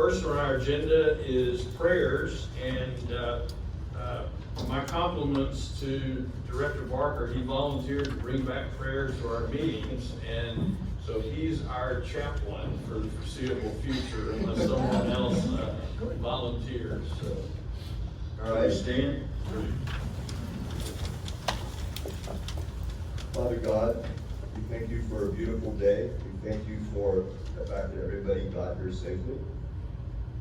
First on our agenda is prayers, and my compliments to Director Barker. He volunteered to bring back prayers to our meetings, and so he's our chaplain for the foreseeable future unless someone else volunteers. So, All right, stand. Father God, we thank you for a beautiful day. We thank you for the fact that everybody got here safely.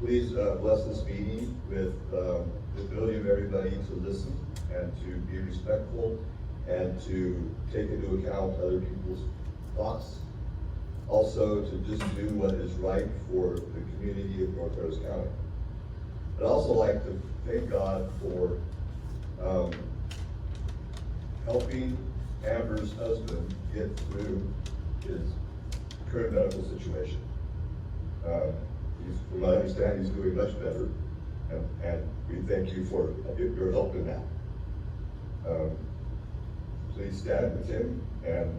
Please bless this meeting with the ability of everybody to listen and to be respectful and to take into account other people's thoughts. Also to just do what is right for the community of North Harris County. I'd also like to thank God for helping Amber's husband get through his current medical situation. From what I understand, he's doing much better, and we thank you for your help in that. Please stand with him and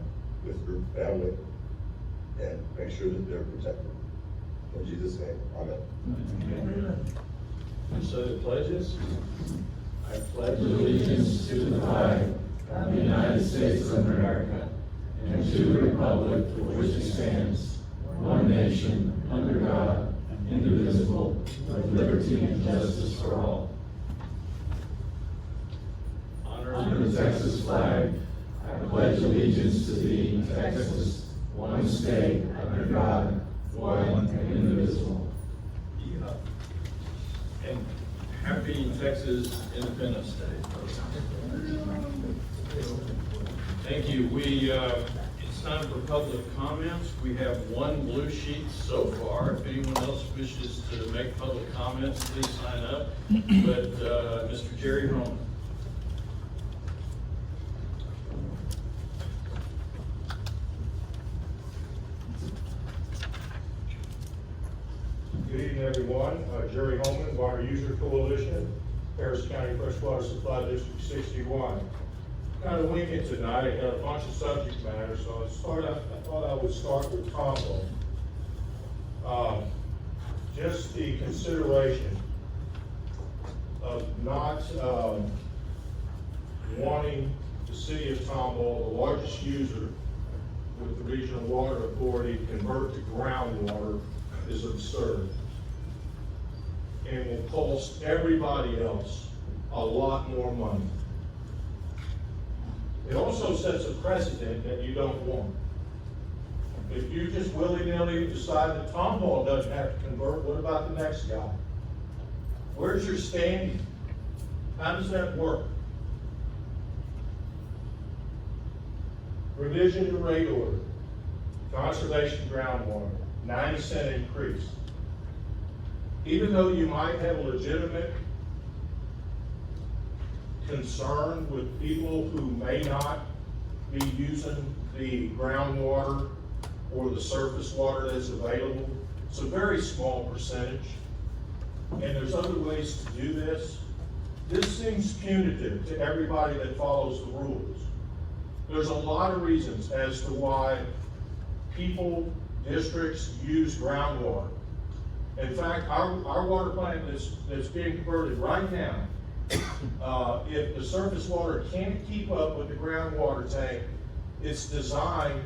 with your family and make sure that they're protected. In Jesus' name, amen. Amen. So the pledges. I pledge Allegiance to the flag of the United States of America and to the republic for which it stands, one nation, under God, indivisible, with liberty and justice for all. Under the Texas flag, I pledge allegiance to thee, Texas, one state, under God, one and indivisible. Yeah. And happy Texas Independence Day. Thank you. It's time for public comments. We have one blue sheet so far. If anyone else wishes to make public comments, please sign up. But Mr. Jerry Roman. Good evening, everyone. Jerry Holman, Water User Coalition, Harris County Freshwater Supply District 61. Kind of winging tonight. I got a bunch of subject matter, so I thought I would start with combo. Just the consideration of not wanting the city of Tomball, the largest user with the Regional Water Authority, to convert to groundwater is absurd and will cost everybody else a lot more money. It also sets a precedent that you don't want. If you just willy-nilly decide that Tomball doesn't have to convert, what about the next guy? Where's your standing? How does that work? Revision to rate order, conservation groundwater, 90-cent increase. Even though you might have a legitimate concern with people who may not be using the groundwater or the surface water that's available, it's a very small percentage, and there's other ways to do this. This seems punitive to everybody that follows the rules. There's a lot of reasons as to why people, districts use groundwater. In fact, our water plant that's being converted right now, if the surface water can't keep up with the groundwater tank, it's designed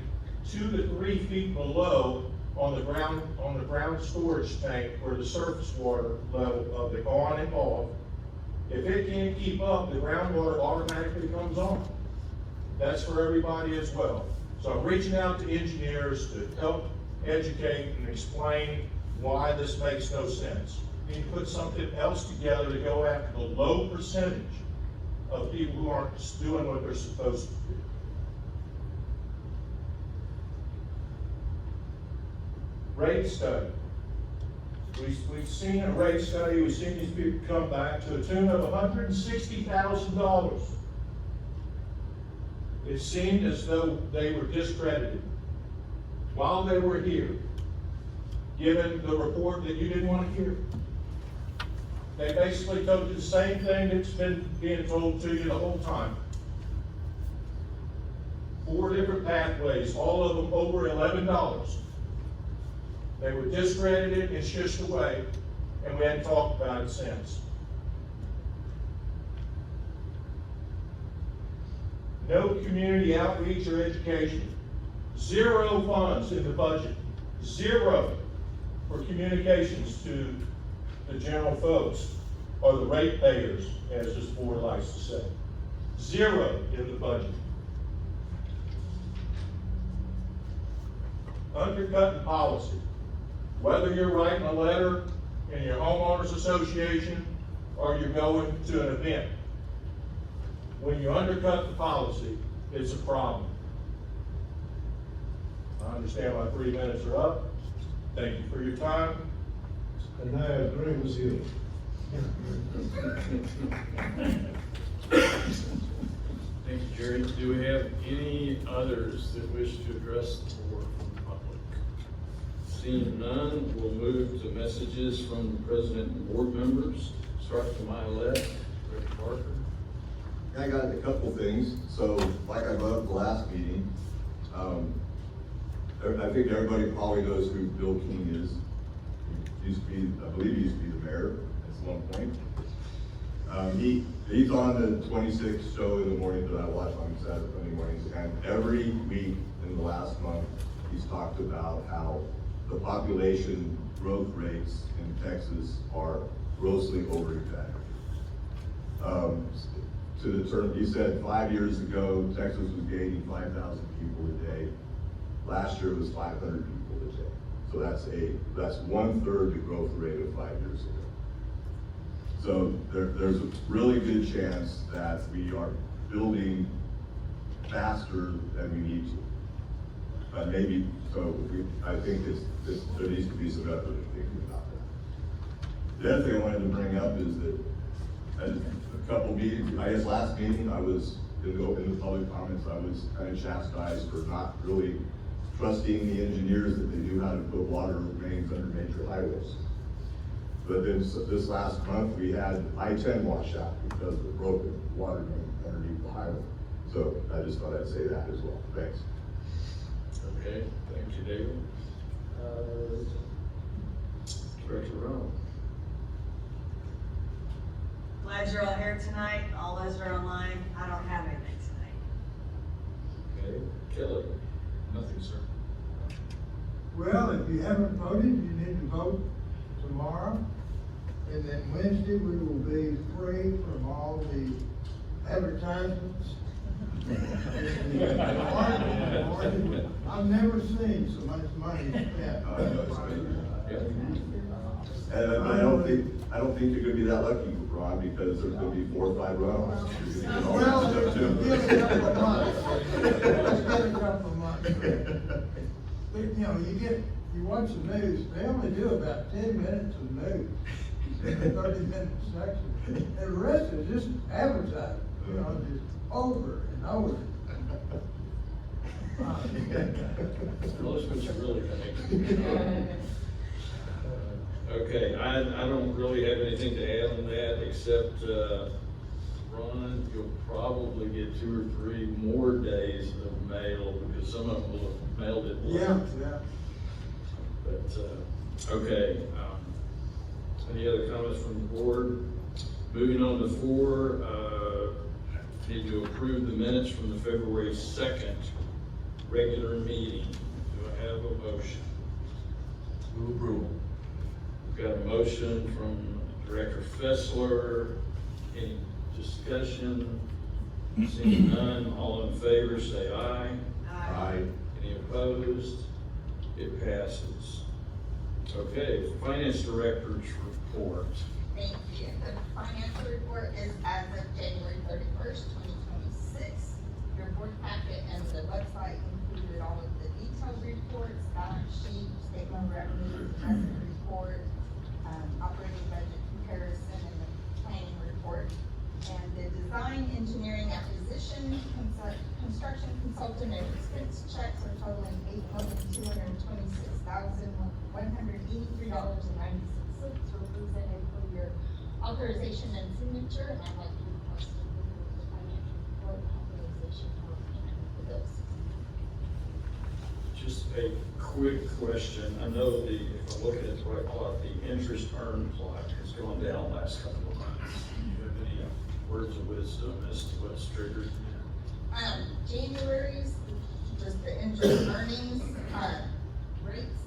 2 to 3 feet below on the ground storage tank where the surface water level of the on and off. If it can't keep up, the groundwater automatically comes on. That's for everybody as well. So I'm reaching out to engineers to help educate and explain why this makes no sense. We need to put something else together to go after the low percentage of people who aren't doing what they're supposed to do. Rate study. We've seen a rate study, we've seen these people come back to a tune of $160,000. It seemed as though they were discredited while they were here, given the report that you didn't want to hear. They basically told you the same thing that's been being told to you the whole time. 4 different pathways, all of them over $11. They were discredited and shushed away and we hadn't talked about it since. No community outreach or education. 0 funds in the budget. 0 for communications to the general folks, or the ratepayers, as this board likes to say. 0 in the budget. Undercutting policy. Whether you're writing a letter in your homeowners association or you're going to an event, when you undercut the policy, it's a problem. I understand my 3 minutes are up. Thank you for your time. And I agree with you. Thank you, Jerry. Do we have any others that wish to address the board from the public? Seeing none, we'll move to messages from the president and board members. Start to my left, Rick Parker. I got a couple things. So, like I brought up the last meeting, I think everybody probably knows who Bill King is. He used to be, I believe he used to be the mayor at one point. He's on the 26 show in the morning that I watch on Saturday mornings, and every week in the last month, he's talked about how the population growth rates in Texas are grossly over-exaggerated. To the term, he said 5 years ago, Texas was gaining 5,000 people a day. Last year it was 500 people a day. So that's 1/3 the growth rate of 5 years ago. So there's a really good chance that we are building faster than we need to. I think there needs to be some effort in thinking about that. The other thing I wanted to bring up is that at a couple meetings, I guess last meeting, I was, in the public comments, I was kind of chastised for not really trusting the engineers that they knew how to put water mains under major highways. But then this last month, we had I-10 washout because of the broken water main underneath the highway. So I just thought I'd say that as well. Thanks. Okay, thank you, David. Director Rowe. Glad you're all here tonight. All those are online. I don't have anything tonight. Okay, Kelly. Nothing, sir. Well, if you haven't voted, you need to vote tomorrow. And then Wednesday, we will be free from all the advertisements. I've never seen so much money spent. And I don't think you're gonna be that lucky, Ron, because there's gonna be 4 or 5 runoffs. You're gonna get all Well, that stuff too. give it a couple of months. Let's get a couple of months. But, you watch the news, they only do about 10 minutes of news, 30-minute section. And the rest is just advertising, just over and over. Tell us what you really think. Okay, I don't really have anything to add on that, except, Ron, you'll probably get 2 or 3 more days of mail, because some of them will have mailed it late. Yeah. But, okay, any other comments from the board? Moving on to 4, need to approve the minutes from the February 2nd regular meeting. Do I have a motion? Move approval. We've got a motion from Director Fessler. Any discussion? Seeing none, all in favor say aye. Aye. Any opposed? It passes. Okay, Finance Director's report. Thank you. The financial report is as of January 31st, 2026. Your board packet and the website included all of the detailed reports, balance sheet, statement of revenue, investment report, operating budget comparison, and the planning report. And the design, engineering, acquisition, construction consultant, and expense checks are totaling $8,226,183.96, represented for your authorization and signature, and I'd like to request approval of the financial report authorization for payment for those. Just a quick question. I know if I look at it the right plot, the interest earned plot has gone down last couple of months. Do you have any words of wisdom as to what's triggered? January's, just the interest earnings, rates,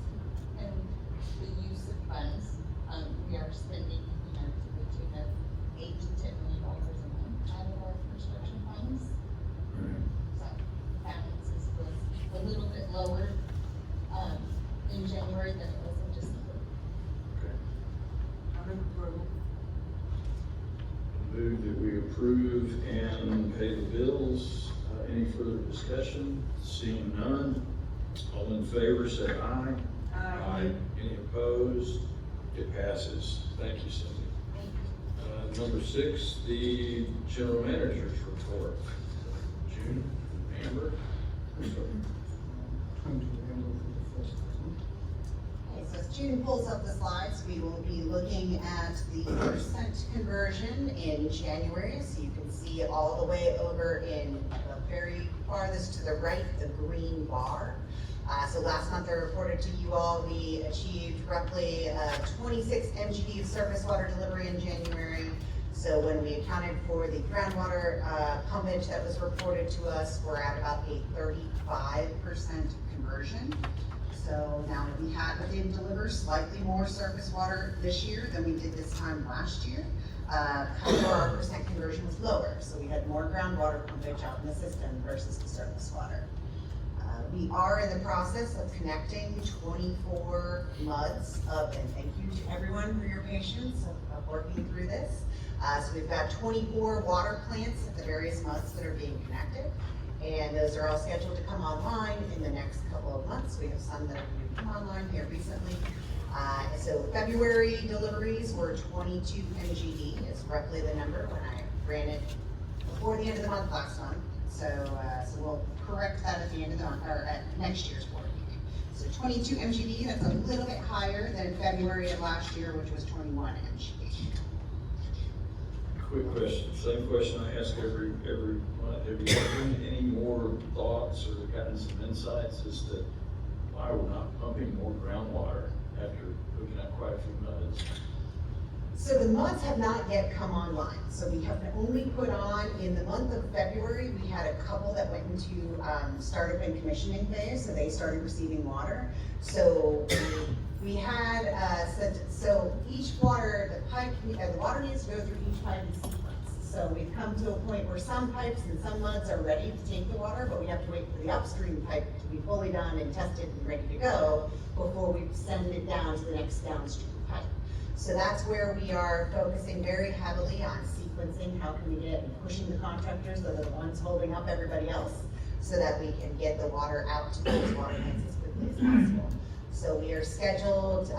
and the use of funds. We are spending, to the tune of $8 to $10 million a month out of our construction funds. So balances was a little bit lower, in January than it was in December. Okay. I move approval. Move that we approve and pay the bills. Any further discussion? Seeing none, all in favor say aye. Aye. Any opposed? It passes. Thank you, Cindy. Number 6, the general manager's report. June, Amber? Come to the end of the first one. Okay, so as June pulls up the slides, we will be looking at the percent conversion in January. So you can see all the way over in the very farthest to the right, the green bar. So last month I reported to you all, we achieved roughly 26 MGD of surface water delivery in January. So when we accounted for the groundwater pumpage that was reported to us, we're at about a 35% conversion. So now we had within deliver slightly more surface water this year than we did this time last year. However, our percent conversion was lower, so we had more groundwater pumpage out in the system versus the surface water. We are in the process of connecting 24 MUDs and thank you to everyone for your patience of working through this. So we've got 24 water plants at the various MUDs that are being connected, and those are all scheduled to come online in the next couple of months. We have some that are going to come online here recently. So February deliveries were 22 MGD is roughly the number when I ran it before the end of the month last month. So we'll correct that at the end of the month, or at next year's board meeting. So 22 MGD, that's a little bit higher than February of last year, which was 21 MGD. Quick question, same question I ask every month. Have you gotten any more thoughts or gotten some insights as to why we're not pumping more groundwater after hooking up quite a few MUDs? So the MUDs have not yet come online. So we have only put on, in the month of February, we had a couple that went into startup and commissioning phase, so they started receiving water. So we had, so each water, the water needs to go through each pipe in sequence. So we've come to a point where some pipes and some MUDs are ready to take the water, but we have to wait for the upstream pipe to be fully done and tested and ready to go before we send it down to the next downstream pipe. So that's where we are focusing very heavily on sequencing. How can we get pushing the contractors, those are the ones holding up everybody else, so that we can get the water out to those water plants as quickly as possible. So we are scheduled,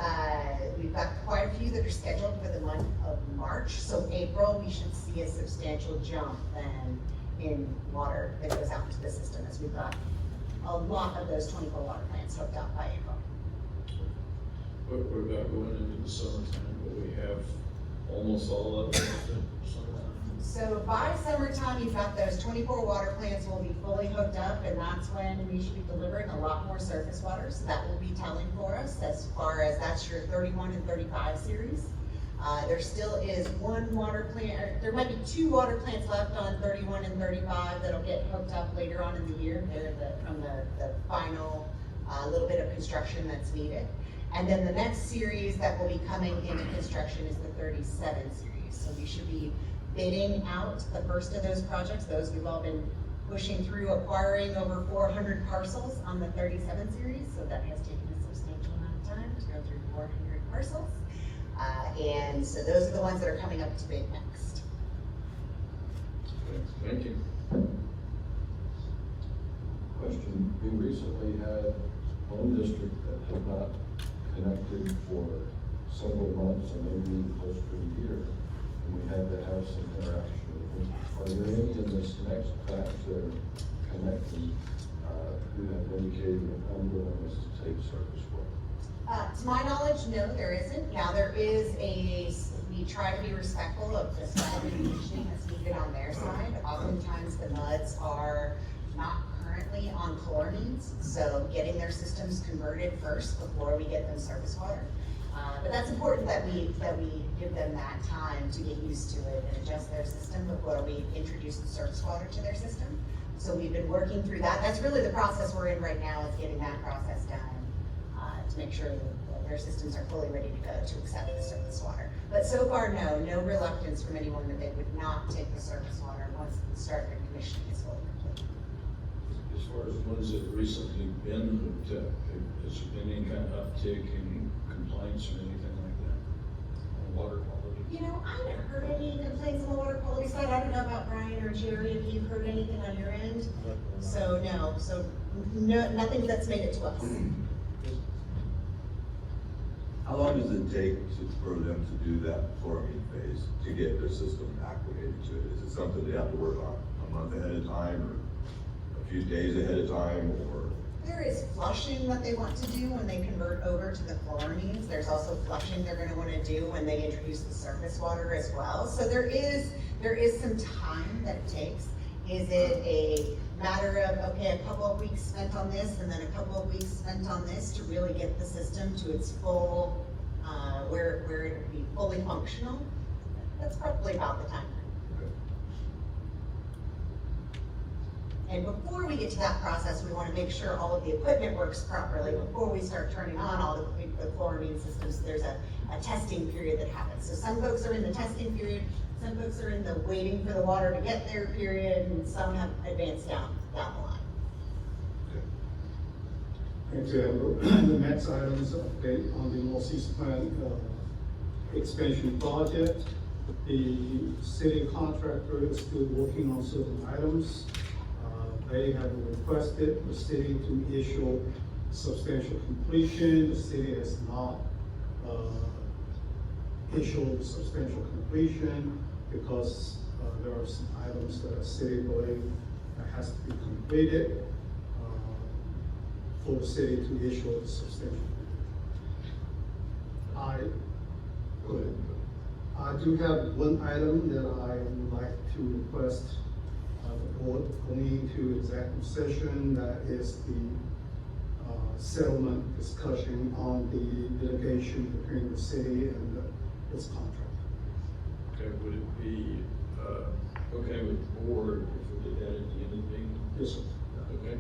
we've got quite a few that are scheduled for the month of March. So April, we should see a substantial jump then in water that goes out into the system, as we've got a lot of those 24 water plants hooked up by April. What about going into the summertime? Will we have almost all of them in summertime? So by summertime, you've got those 24 water plants will be fully hooked up, and that's when we should be delivering a lot more surface water. So that will be telling for us as far as that's your 31 and 35 series. There still is one water plant, or there might be 2 water plants left on 31 and 35 that'll get hooked up later on in the year. They're from the final little bit of construction that's needed. And then the next series that will be coming into construction is the 37 series. So we should be bidding out the first of those projects. Those we've all been pushing through, acquiring over 400 parcels on the 37 series. So that has taken a substantial amount of time to go through 400 parcels. And so those are the ones that are coming up to bid next. Okay, thank you. Question, we recently had one district that had not connected for several months and maybe close to a year, and we had to have some interaction with them. Are there any in this next batch that are connecting, who have indicated an unwillingness to take service work? To my knowledge, no, there isn't. Now, there is we try to be respectful of the special conditioning that's needed on their side. Oftentimes, the MUDs are not current currently on chloramines, so getting their systems converted first before we get them surface water. But that's important that we give them that time to get used to it and adjust their system before we introduce the surface water to their system. So we've been working through that. That's really the process we're in right now, is getting that process done to make sure that their systems are fully ready to go to accept the surface water. But so far, no reluctance from anyone that they would not take the surface water once the start of commissioning is fully complete. As far as ones that have recently been hooked up, has there been any kind of uptick in complaints or anything like that on water quality? You know, I haven't heard any complaints on the water quality side. I don't know about Brian or Jerry, if you've heard anything on your end. So no, nothing that's made it to us. How long does it take for them to do that chloramine phase, to get their system acclimated to it? Is it something they have to work on a month ahead of time, or a few days ahead of time, or? There is flushing that they want to do when they convert over to the chloramines. There's also flushing they're gonna wanna do when they introduce the surface water as well. So there is some time that it takes. Is it a matter of, okay, a couple of weeks spent on this and then a couple of weeks spent on this to really get the system to its full, where it would be fully functional? That's probably about the time. And before we get to that process, we want to make sure all of the equipment works properly. Before we start turning on all the chloramine systems, there's a testing period that happens. So some folks are in the testing period, some folks are in the waiting for the water to get there period, and some have advanced down the line. Thank you. The next item is update on the Northeast Plant expansion project. The city contractor is still working on certain items. They have requested the city to issue substantial completion. The city has not issued substantial completion because there are some items that the city believe that has to be completed for the city to issue a substantial completion. I do have one item that I would like to request the board going into executive session. That is the settlement discussion on the litigation between the city and its contractor. Okay, would it be, okay with the board if we did that at the end of the meeting? Yes, sir. Okay.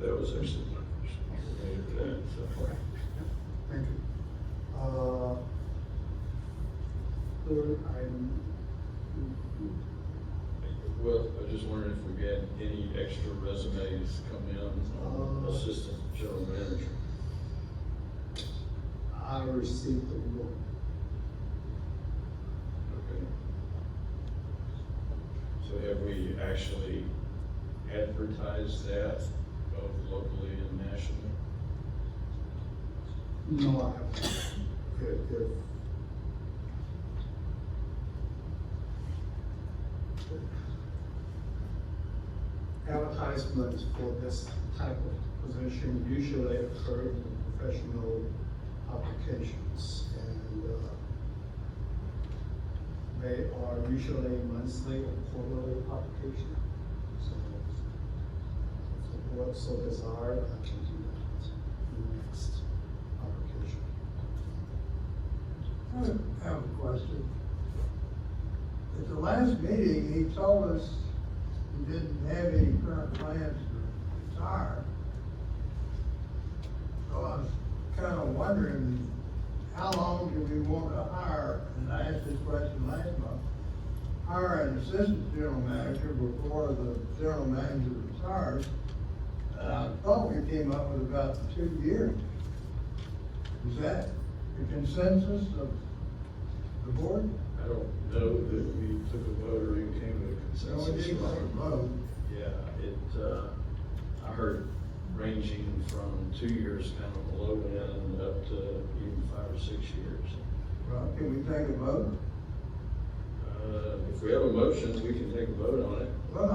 That was actually my question. Related to that, so. Okay. Thank you. Third item. Well, I just wondered if we had any extra resumes come in on assistant general manager. I received the one. Okay. So have we actually advertised that both locally and nationally? No, I haven't. Advertisements for this type of position usually occur in professional applications, and they are usually monthly or quarterly application. So if the board so desired, I can do that in the next application. I have a question. At the last meeting, he told us he didn't have any current plans to retire. So I was kind of wondering, how long do we want to hire, and I asked this question last month, hire an assistant general manager before the general manager retires? And I thought we came up with about 2 years. Is that the consensus of the board? I don't know that we took a vote or even came to a No, we consensus. didn't take a vote. Yeah, I heard ranging from 2 years, kind of the low end, up to even 5 or 6 years. Well, can we take a vote? If we have a motion, we can take a vote on it. Well,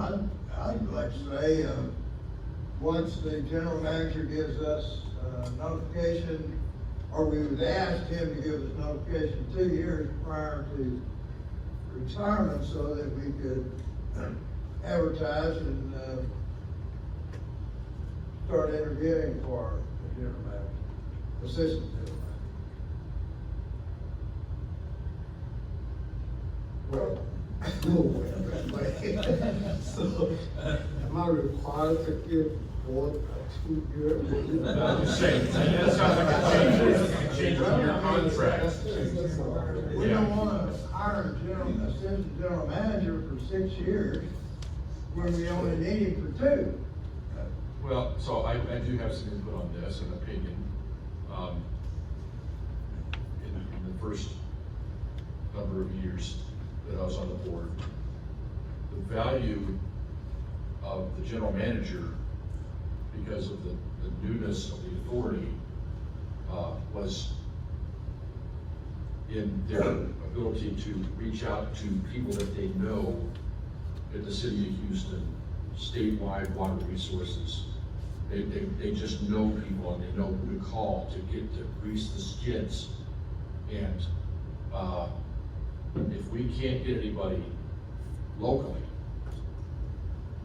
I'd like to say, once the general manager gives us notification, or we would ask him to give us notification 2 years prior to retirement so that we could advertise and, start interviewing for the general manager, assistant general manager. Well, so, am I required to give board a 2-year? I'm just saying, that sounds like a change in your contract. We don't wanna hire a assistant general manager for 6 years when we only need him for 2. Well, so I do have some input on this, an opinion. In the first number of years that I was on the board, the value of the general manager, because of the newness of the authority, was in their ability to reach out to people that they know in the city of Houston, statewide water resources. They just know people and they know who to call to get to grease the skids. And if we can't get anybody locally,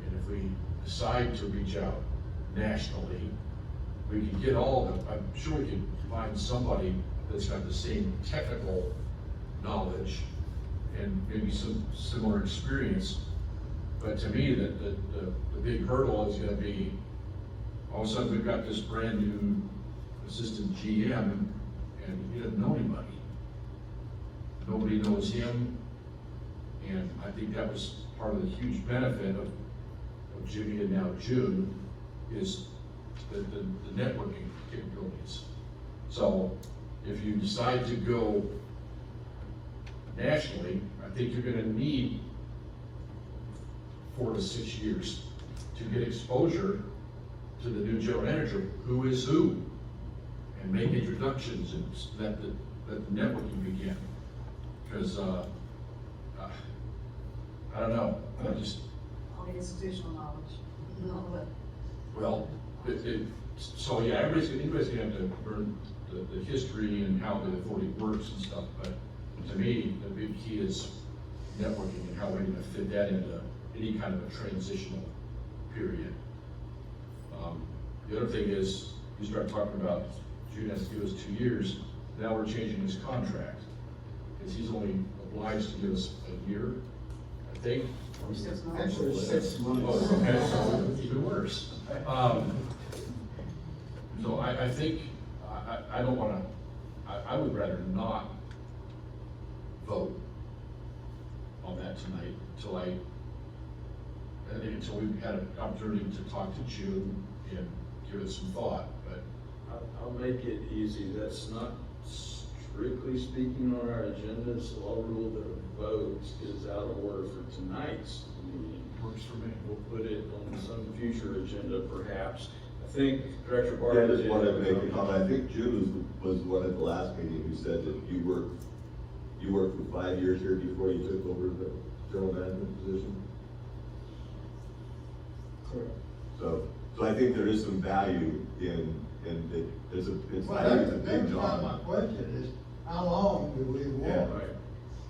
and if we decide to reach out nationally, we can get all of them. I'm sure we can find somebody that's got the same technical knowledge and maybe some similar experience. But to me, the big hurdle is gonna be, all of a sudden we've got this brand new assistant GM and he doesn't know anybody. Nobody knows him. And I think that was part of the huge benefit of Jimmy and now June, is the networking capabilities. So if you decide to go nationally, I think you're gonna need 4 to 6 years to get exposure to the new general manager, who is who, and make introductions and let the networking begin. Because I don't know, I just, All the institutional knowledge. well, so yeah, everybody's gonna have to learn the history and how the authority works and stuff, but to me, the big key is networking and how we're gonna fit that into any kind of a transitional period. The other thing is, you start talking about June has to give us 2 years, now we're changing his contract, because he's only obliged to give us a year, I think. Actually, 6 months. Oh, okay, so even worse. So I think, I don't wanna, I would rather not vote on that tonight until we've had an opportunity to talk to June and give it some thought, but. I'll make it easy. That's not strictly speaking on our agenda, so I'll rule that a vote is out of order for tonight's meeting. Works for me. We'll put it on some future agenda perhaps. I think Director Yeah, Barker. I just did wanted to have make a comment. I think June was one at the last meeting who said that you worked for 5 years here before you took over the general management position. Correct. So I think there is some value in that, it's a big That's not my job. question, is how long do we Yeah. want? Right.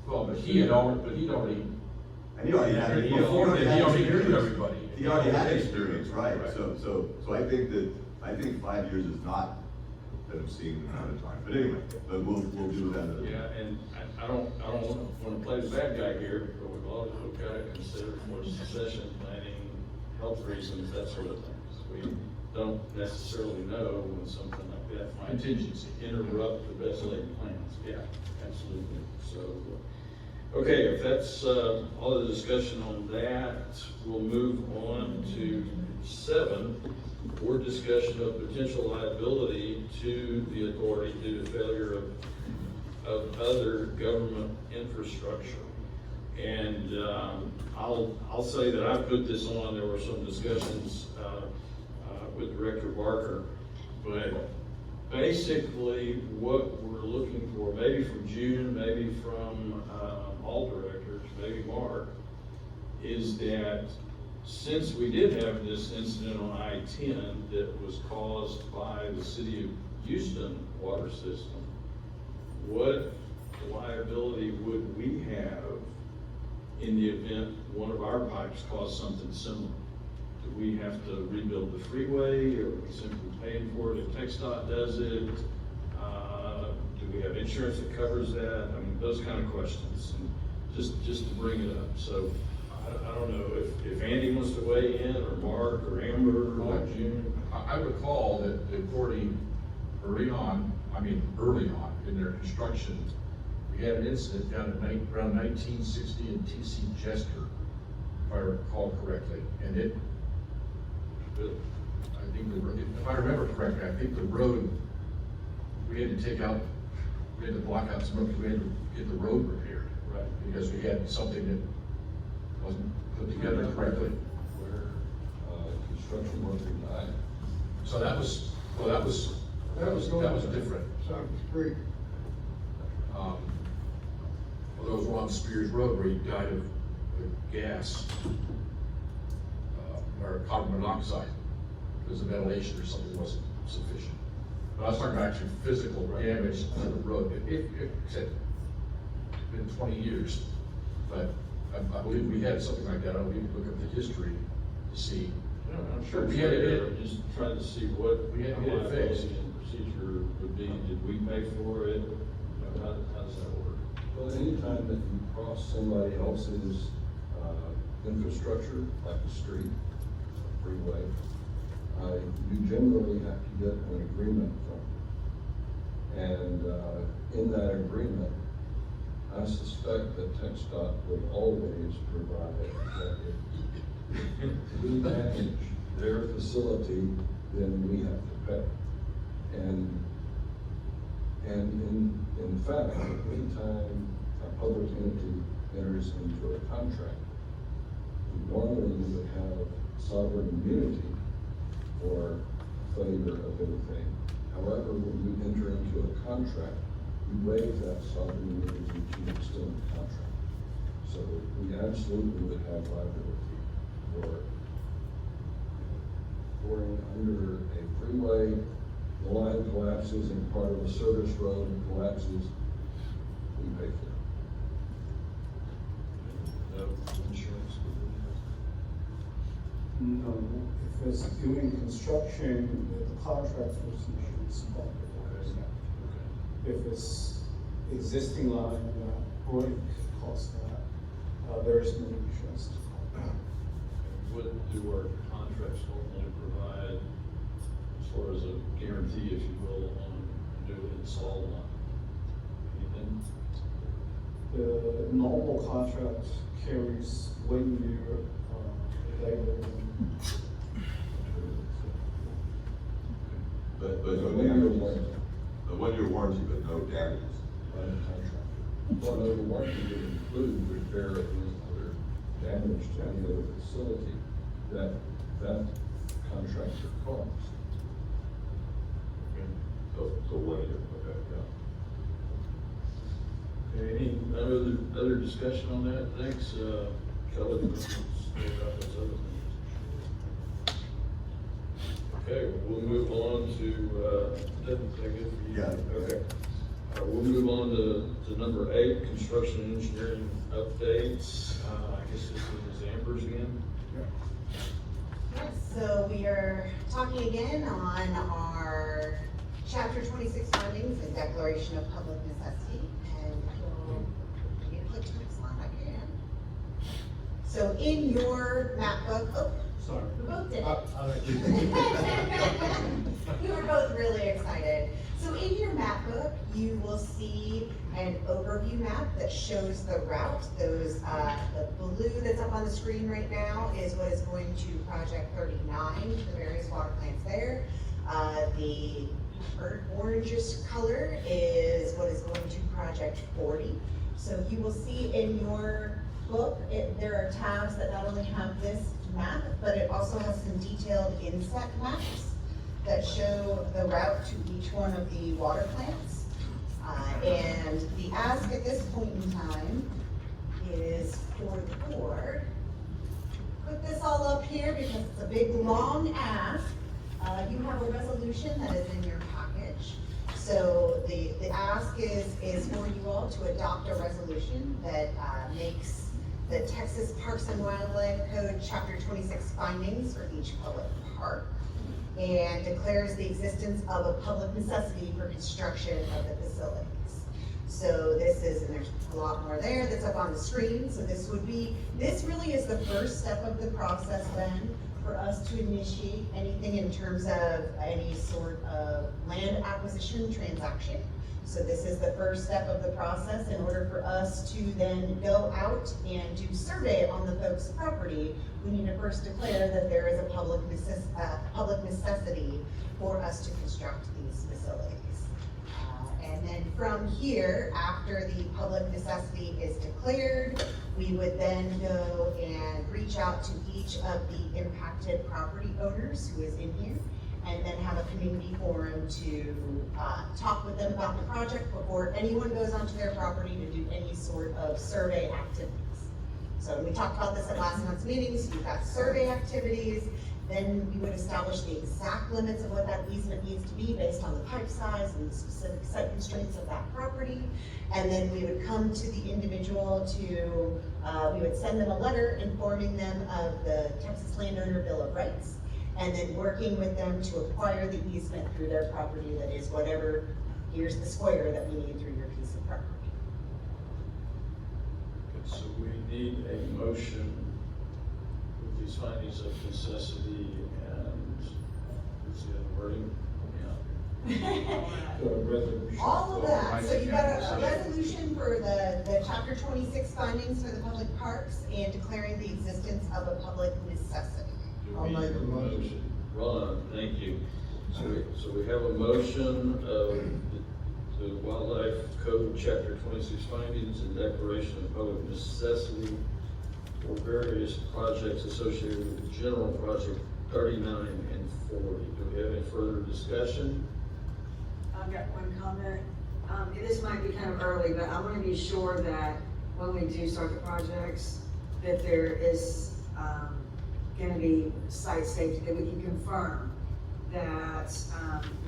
Well, but he'd already. And he already had, Before that, he already knew everybody. He already had experience, right? Right. So I think 5 years is not an obscene amount of time, but anyway, but we'll do that. Yeah, and I don't wanna play the bad guy here, but we've always gotta consider for succession planning, health reasons, that sort of things. We don't necessarily know when something like that might Contingency. interrupt the best laid plans. Yeah, absolutely. So, okay, if that's, all the discussion on that, we'll move on to 7, board discussion of potential liability to the authority due to failure of other government infrastructure. And, I'll say that I put this on, there were some discussions, with Director Barker, but basically what we're looking for, maybe from June, maybe from, all directors, maybe Mark, is that since we did have this incident on I-10 that was caused by the city of Houston water system, what liability would we have in the event one of our pipes caused something similar? Do we have to rebuild the freeway, or are we simply paying for it if TxDOT does it? Do we have insurance that covers that? I mean, those kind of questions, and just to bring it up. So, I don't know if Andy wants to weigh in, or Mark, or Amber, or June. I recall that the authority early on in their construction, we had an incident down at around 1960 in TC Jester, if I recall correctly, and I think if I remember correctly, I think the road, we had to block out some road, because we had to get the road repaired. Right. Because we had something that wasn't put together correctly. Where, construction worker died. So that was different. South Street. Well, there was one on Spears Road where he died of gas, or carbon monoxide, because the ventilation or something wasn't sufficient. But I was talking about actually physical damage to the road. It said, it's been 20 years, but I believe we had something like that. I don't need to look up the history to see. No, I'm sure We we had had it. it, just trying to see what We had our it fixed. liability and procedure would be. Did we pay for it? How does that work? Well, anytime that you cross somebody else's, infrastructure, like a street, a freeway, you generally have to get an agreement from them. And, in that agreement, I suspect that TxDOT would always provide that if we manage their facility, then we have to pay. And in fact, anytime a public entity enters into a contract, we normally would have sovereign immunity for failure of anything. However, when we enter into a contract, we waive that sovereign immunity to extend the contract. So we absolutely would have liability for going under a freeway, the line collapses and part of the service road collapses, we pay for it. No insurance? No, if it's doing construction, the contract for insurance. If it's existing line, break cost that, there is no insurance. What do our contracts normally provide as far as a guarantee, if you will, on doing install on anything? The normal contract carries 1 year, labor. But The no 1 year damages. warranty A 1-year warranty, but no damages. by the contractor. Well, no, the warranty would include repair of any other damage to any other facility that contractor caused. So 1 year, okay. Yeah. Okay, any other discussion on that? Thanks, Kelly, for speaking about those other things. Okay, we'll move on to, is that good for you? Yeah. Okay. We'll move on to number 8, construction and engineering updates. I guess this is Amber's again. Yes, so we are talking again on our chapter 26 findings and declaration of public necessity. And if you need to click to the next slide, I can. So in your map book, Sorry. we both did it. I'll let you. We were both really excited. So in your map book, you will see an overview map that shows the route. Those, the blue that's up on the screen right now is what is going to project 39, the various water plants there. The orangish color is what is going to project 40. So you will see in your book, there are tabs that not only have this map, but it also has some detailed inset maps that show the route to each one of the water plants. And the ask at this point in time is for the board. Put this all up here because it's a big, long ask. You have a resolution that is in your package. So the ask is for you all to adopt a resolution that the Texas Parks and Wildlife Code, Chapter 26 findings for each public park, and declares the existence of a public necessity for construction of the facilities. So this is, and there's a lot more there that's up on the screen, so this really is the first step of the process then for us to initiate anything in terms of any sort of land acquisition transaction. So this is the first step of the process in order for us to then go out and do survey on the folks' property. We need to first declare that there is a public necessity for us to construct these facilities. And then from here, after the public necessity is declared, we would then go and reach out to each of the impacted property owners who is in here, and then have a community forum to talk with them about the project before anyone goes onto their property to do any sort of survey activities. So we talked about this at last month's meeting, so you've got survey activities, then we would establish the exact limits of what that easement needs to be based on the pipe size and the specific site constraints of that property. And then we would come to the individual we would send them a letter informing them of the Texas Landowner Bill of Rights, and then working with them to acquire the easement through their property that is whatever, here's the square that we need through your piece of property. So we need a motion with these findings of necessity and, what's the other wording? The resolution. All of that, so you got a resolution for the chapter 26 findings for the public parks and declaring the existence of a public necessity. Do I'll we make have a motion. Ron, thank you. So we have a motion of the Wildlife Code, Chapter 26 findings and declaration of public necessity for various projects associated with the general project 39 and 40. Do we have any further discussion? I've got one comment. This might be kind of early, but I want to be sure that when we do start the projects, that there is going to be site safety, that we can confirm that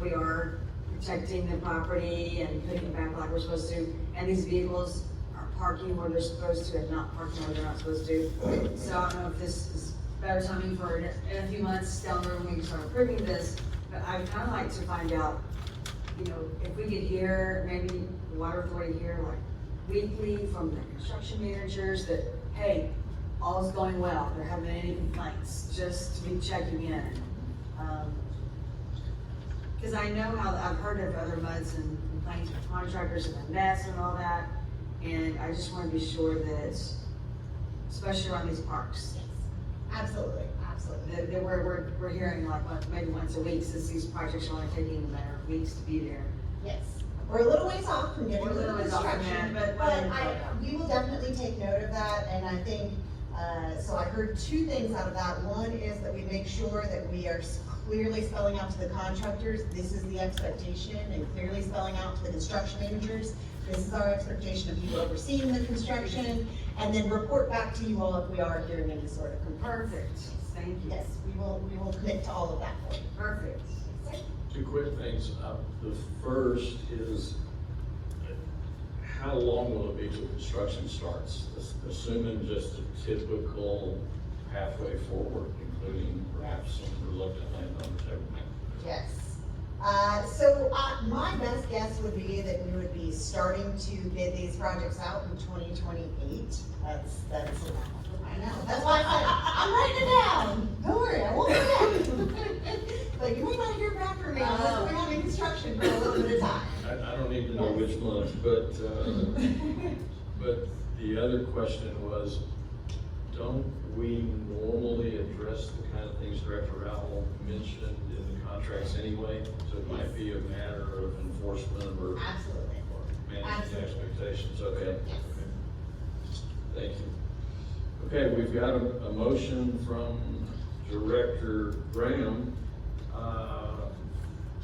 we are protecting the property and putting it back like we're supposed to, and these vehicles are parking where they're supposed to and not parking where they're not supposed to. So I don't know if this is better timing for in a few months down the road when we can start approving this, but I'd kind of like to find out, you know, if we could hear, maybe the water authority here, like weekly from the construction managers that, hey, all's going well, there haven't been any complaints, just to be checking in. Cause I know how, I've heard of other muds and complaints with contractors and the mess and all that, and I just wanna be sure that, especially around these parks, Absolutely, absolutely. that we're hearing like maybe once a week, since these projects are only taking a matter of weeks to be there. Yes. We're a little ways off from getting We're a to the little ways off from construction, that, but we will definitely take note of that, and I think, so I heard two things out of that. One is that we make sure that we are clearly spelling out to the contractors, this is the expectation, and clearly spelling out to the construction managers, this is our expectation of people overseeing the construction, and then report back to you all if we are hearing any sort of complaint. Perfect, thank you. Yes, we will commit to all of that for you. Perfect. Two quick things. The first is, how long will it be till construction starts? Assuming just a typical halfway forward, including perhaps some reluctant landowners, everything. Yes. So my best guess would be that we would be starting to bid these projects out in 2028. I know, that's why I'm writing it down. Don't worry, I won't forget. But you may not hear back from me unless we're having construction for a little bit of time. I don't need to know which month, but the other question was, don't we normally address the kind of things Director Rowell mentioned in the contracts anyway? So it might be a matter of enforcement or Absolutely. managing Absolutely. expectations, okay? Yes. Thank you. Okay, we've got a motion from Director Graham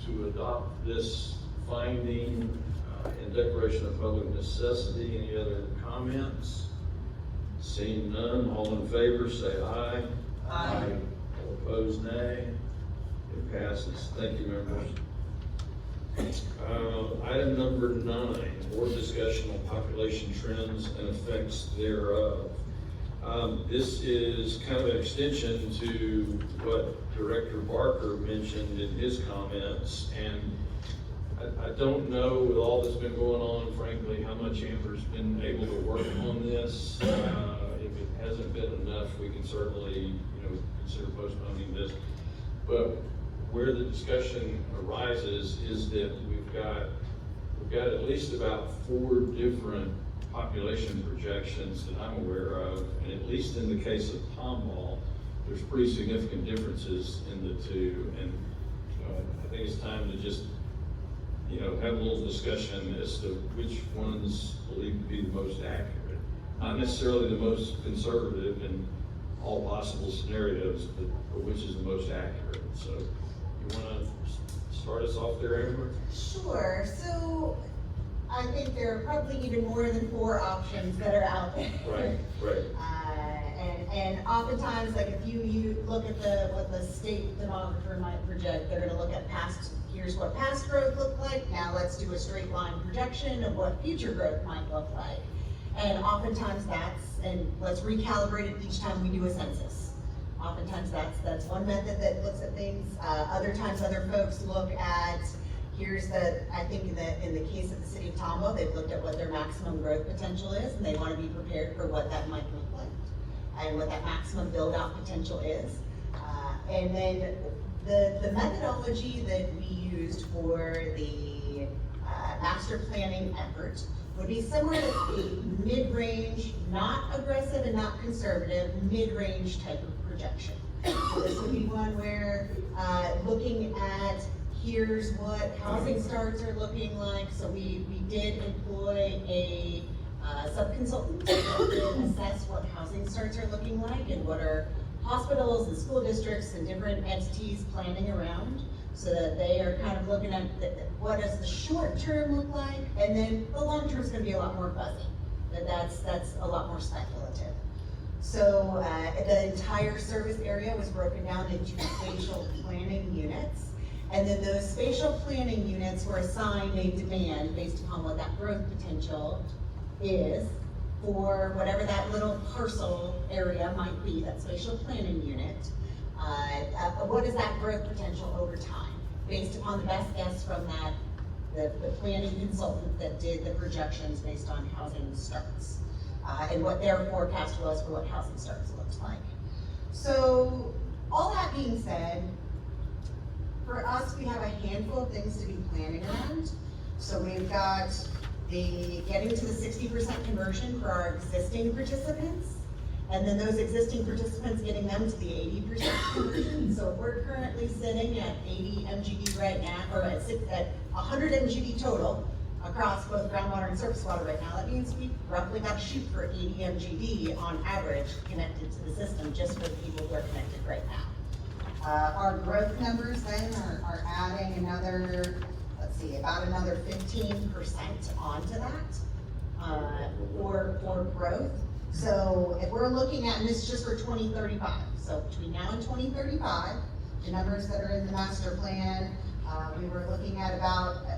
to adopt this finding and declaration of public necessity. Any other comments? Seeing none, all in favor say aye. Aye. All opposed, nay. It passes. Thank you, members. Item number 9, board discussion on population trends and effects thereof. This is kind of an extension to what Director Barker mentioned in his comments, and I don't know, with all that's been going on, frankly, how much Amber's been able to work on this. If it hasn't been enough, we can certainly, consider postponing this. But where the discussion arises is that we've got at least about 4 different population projections that I'm aware of, and at least in the case of Tomball, there's pretty significant differences in the two, and I think it's time to just have a little discussion as to which ones believed to be the most accurate. Not necessarily the most conservative in all possible scenarios, but which is the most accurate. So you wanna start us off there, Amber? Sure, so I think there are probably even more than 4 options that are out there. Right. And oftentimes, like if you look at what the state demographer might project, they're gonna look at here's what past growth looked like, now let's do a straight line projection of what future growth might look like. And oftentimes and let's recalibrate it each time we do a census. Oftentimes that's one method that looks at things. Other times other folks look at, I think in the case of the city of Tomball, they've looked at what their maximum growth potential is, and they wanna be prepared for what that might look like and what that maximum build out potential is. And then the methodology that we used for the master planning effort would be somewhere that's a mid-range, not aggressive and not conservative, mid-range type of projection. So this would be one where looking at here's what housing starts are looking like. So we did employ a sub-consultant to assess what housing starts are looking like and what are hospitals and school districts and different entities planning around, so that they are kind of looking at what does the short term look like, and then the long term is going to be a lot more fuzzy. That's a lot more speculative. So the entire service area was broken down into spatial planning units, and then those spatial planning units were assigned a demand based upon what that growth potential is for whatever that little parcel area might be, that spatial planning unit. What is that growth potential over time, based upon the best guess from the planning consultant that did the projections based on housing starts, and what their forecast was for what housing starts looked like. So, all that being said, for us, we have a handful of things to be planning around. So we've got getting to the 60% conversion for our existing participants, and then those existing participants getting them to the 80% conversion. So if we're currently sitting at 80 MGD right now, or at 100 MGD total across both groundwater and surface water right now, that means we've roughly got to shoot for 80 MGD on average connected to the system, just for the people who are connected right now. Our growth numbers then are adding another, about another 15% onto that for growth. So if we're looking at, and this is just for 2035, so between now and 2035, the numbers that are in the master plan, we were looking at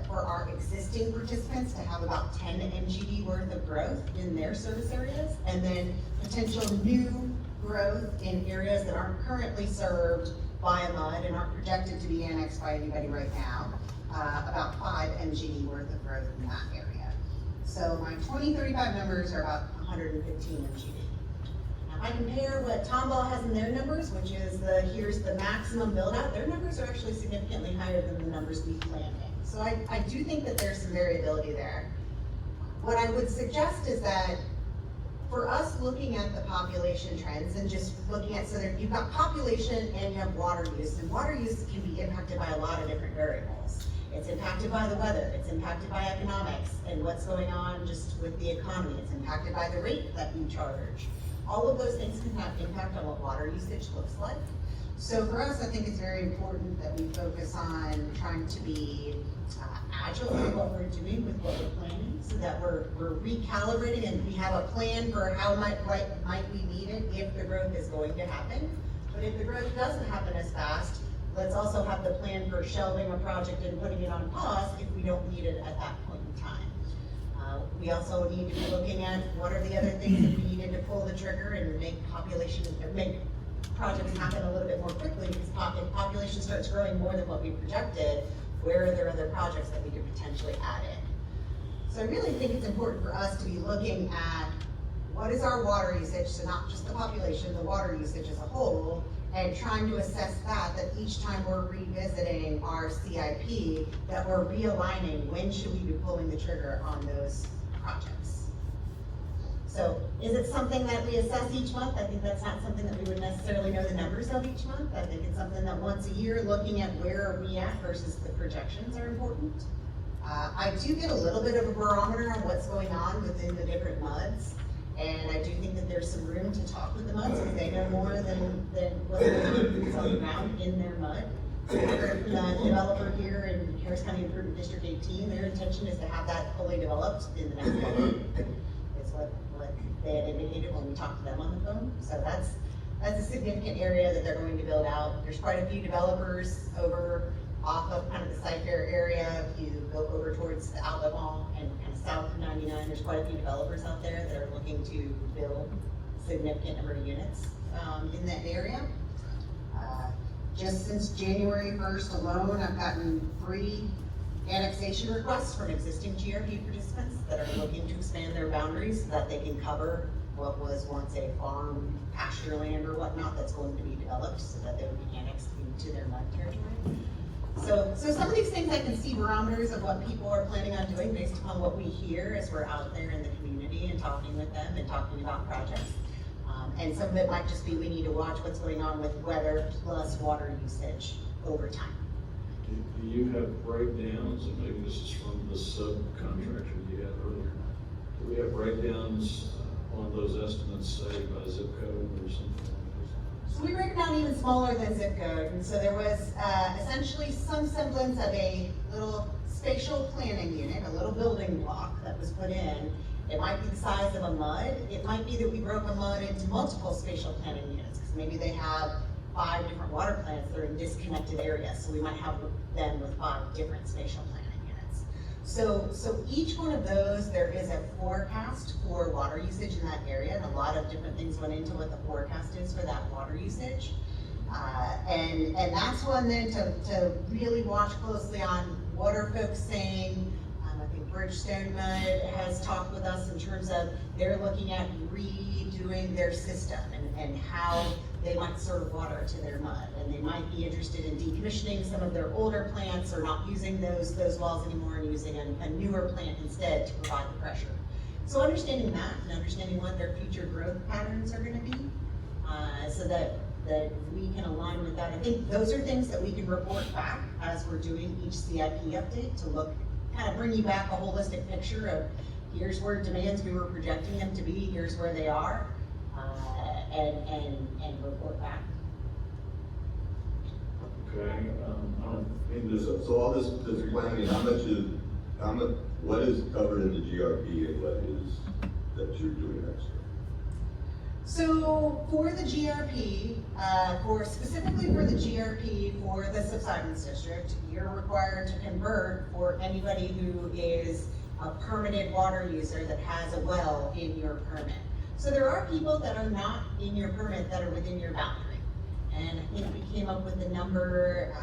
for our existing participants to have about 10 MGD worth of growth in their service areas, and then potential new growth in areas that aren't currently served by a MUD and aren't projected to be annexed by anybody right now. About 5 MGD worth of growth in that area. So my 2035 numbers are about 115 MGD. Now if I compare what Tomball has in their numbers, which is here's the maximum build out, their numbers are actually significantly higher than the numbers we planned in. So I do think that there's some variability there. What I would suggest is that for us looking at the population trends and just looking at, so that you've got population and you have water use, and water use can be impacted by a lot of different variables. It's impacted by the weather, it's impacted by economics and what's going on just with the economy. It's impacted by the rate that you charge. All of those things can have impact on what water usage looks like. So for us, I think it's very important that we focus on trying to be agile in what we're doing with what we're planning, so that we're recalibrating and we have a plan for how might we need it if the growth is going to happen. But if the growth doesn't happen as fast, let's also have the plan for shelving a project and putting it on pause if we don't need it at that point in time. We also need to be looking at what are the other things that we needed to pull the trigger and make projects happen a little bit more quickly, because if population starts growing more than what we projected, where are there other projects that we could potentially add in? So I really think it's important for us to be looking at what is our water usage, so not just the population, the water usage as a whole, and trying to assess that each time we're revisiting our CIP, that we're realigning when should we be pulling the trigger on those projects. So is it something that we assess each month? I think that's not something that we would necessarily know the numbers of each month. I think it's something that once a year, looking at where are we at versus the projections are important. I do get a little bit of a barometer on what's going on within the different MUDs. And I do think that there's some room to talk with the MUDs, because they know more than what's going on the ground in their MUD. The developer here in Harris County Improvement District 18, their intention is to have that fully developed in the next month. It's what they had indicated when we talked to them on the phone. So that's a significant area that they're going to build out. There's quite a few developers over off of kind of the Cyfair area. If you go over towards the outlet mall and kind of south of 99, there's quite a few developers out there that are looking to build significant number of units in that area. Just since January 1st alone, I've gotten 3 annexation requests from existing GRP participants that are looking to expand their boundaries so that they can cover what was once a farm, pasture land or whatnot that's going to be developed, so that they would be annexed into their MUD territory. So some of these things I can see barometers of what people are planning on doing based upon what we hear as we're out there in the community and talking with them and talking about projects. And some of it might just be we need to watch what's going on with weather plus water usage over time. Do you have breakdowns, and maybe this is from the subcontractor you had earlier, do we have breakdowns on those estimates, say by zip code or something like this? So we break it down even smaller than zip code, and so there was essentially some semblance of a little spatial planning unit, a little building block that was put in. It might be the size of a MUD. It might be that we broke a MUD into multiple spatial planning units, because maybe they have 5 different water plants that are in disconnected areas, so we might have them with 5 different spatial planning units. So each one of those, there is a forecast for water usage in that area, and a lot of different things went into what the forecast is for that water usage. And that's one then to really watch closely on what are folks saying. I think Bridgestone MUD has talked with us in terms of they're looking at redoing their system and how they might serve water to their MUD. And they might be interested in decommissioning some of their older plants or not using those wells anymore and using a newer plant instead to provide the pressure. So understanding that and understanding what their future growth patterns are going to be, so that we can align with that. I think those are things that we can report back as we're doing each CIP update to look, kind of bring you back a holistic picture of here's where demands we were projecting them to be, here's where they are, and report back. Okay, I don't mean this. So all this planning, what is covered in the GRP and what is that you're doing next? So for the GRP, specifically for the GRP for the subsidence district, you're required to convert for anybody who is a permitted water user that has a well in your permit. So there are people that are not in your permit that are within your boundary. And I think we came up with the number,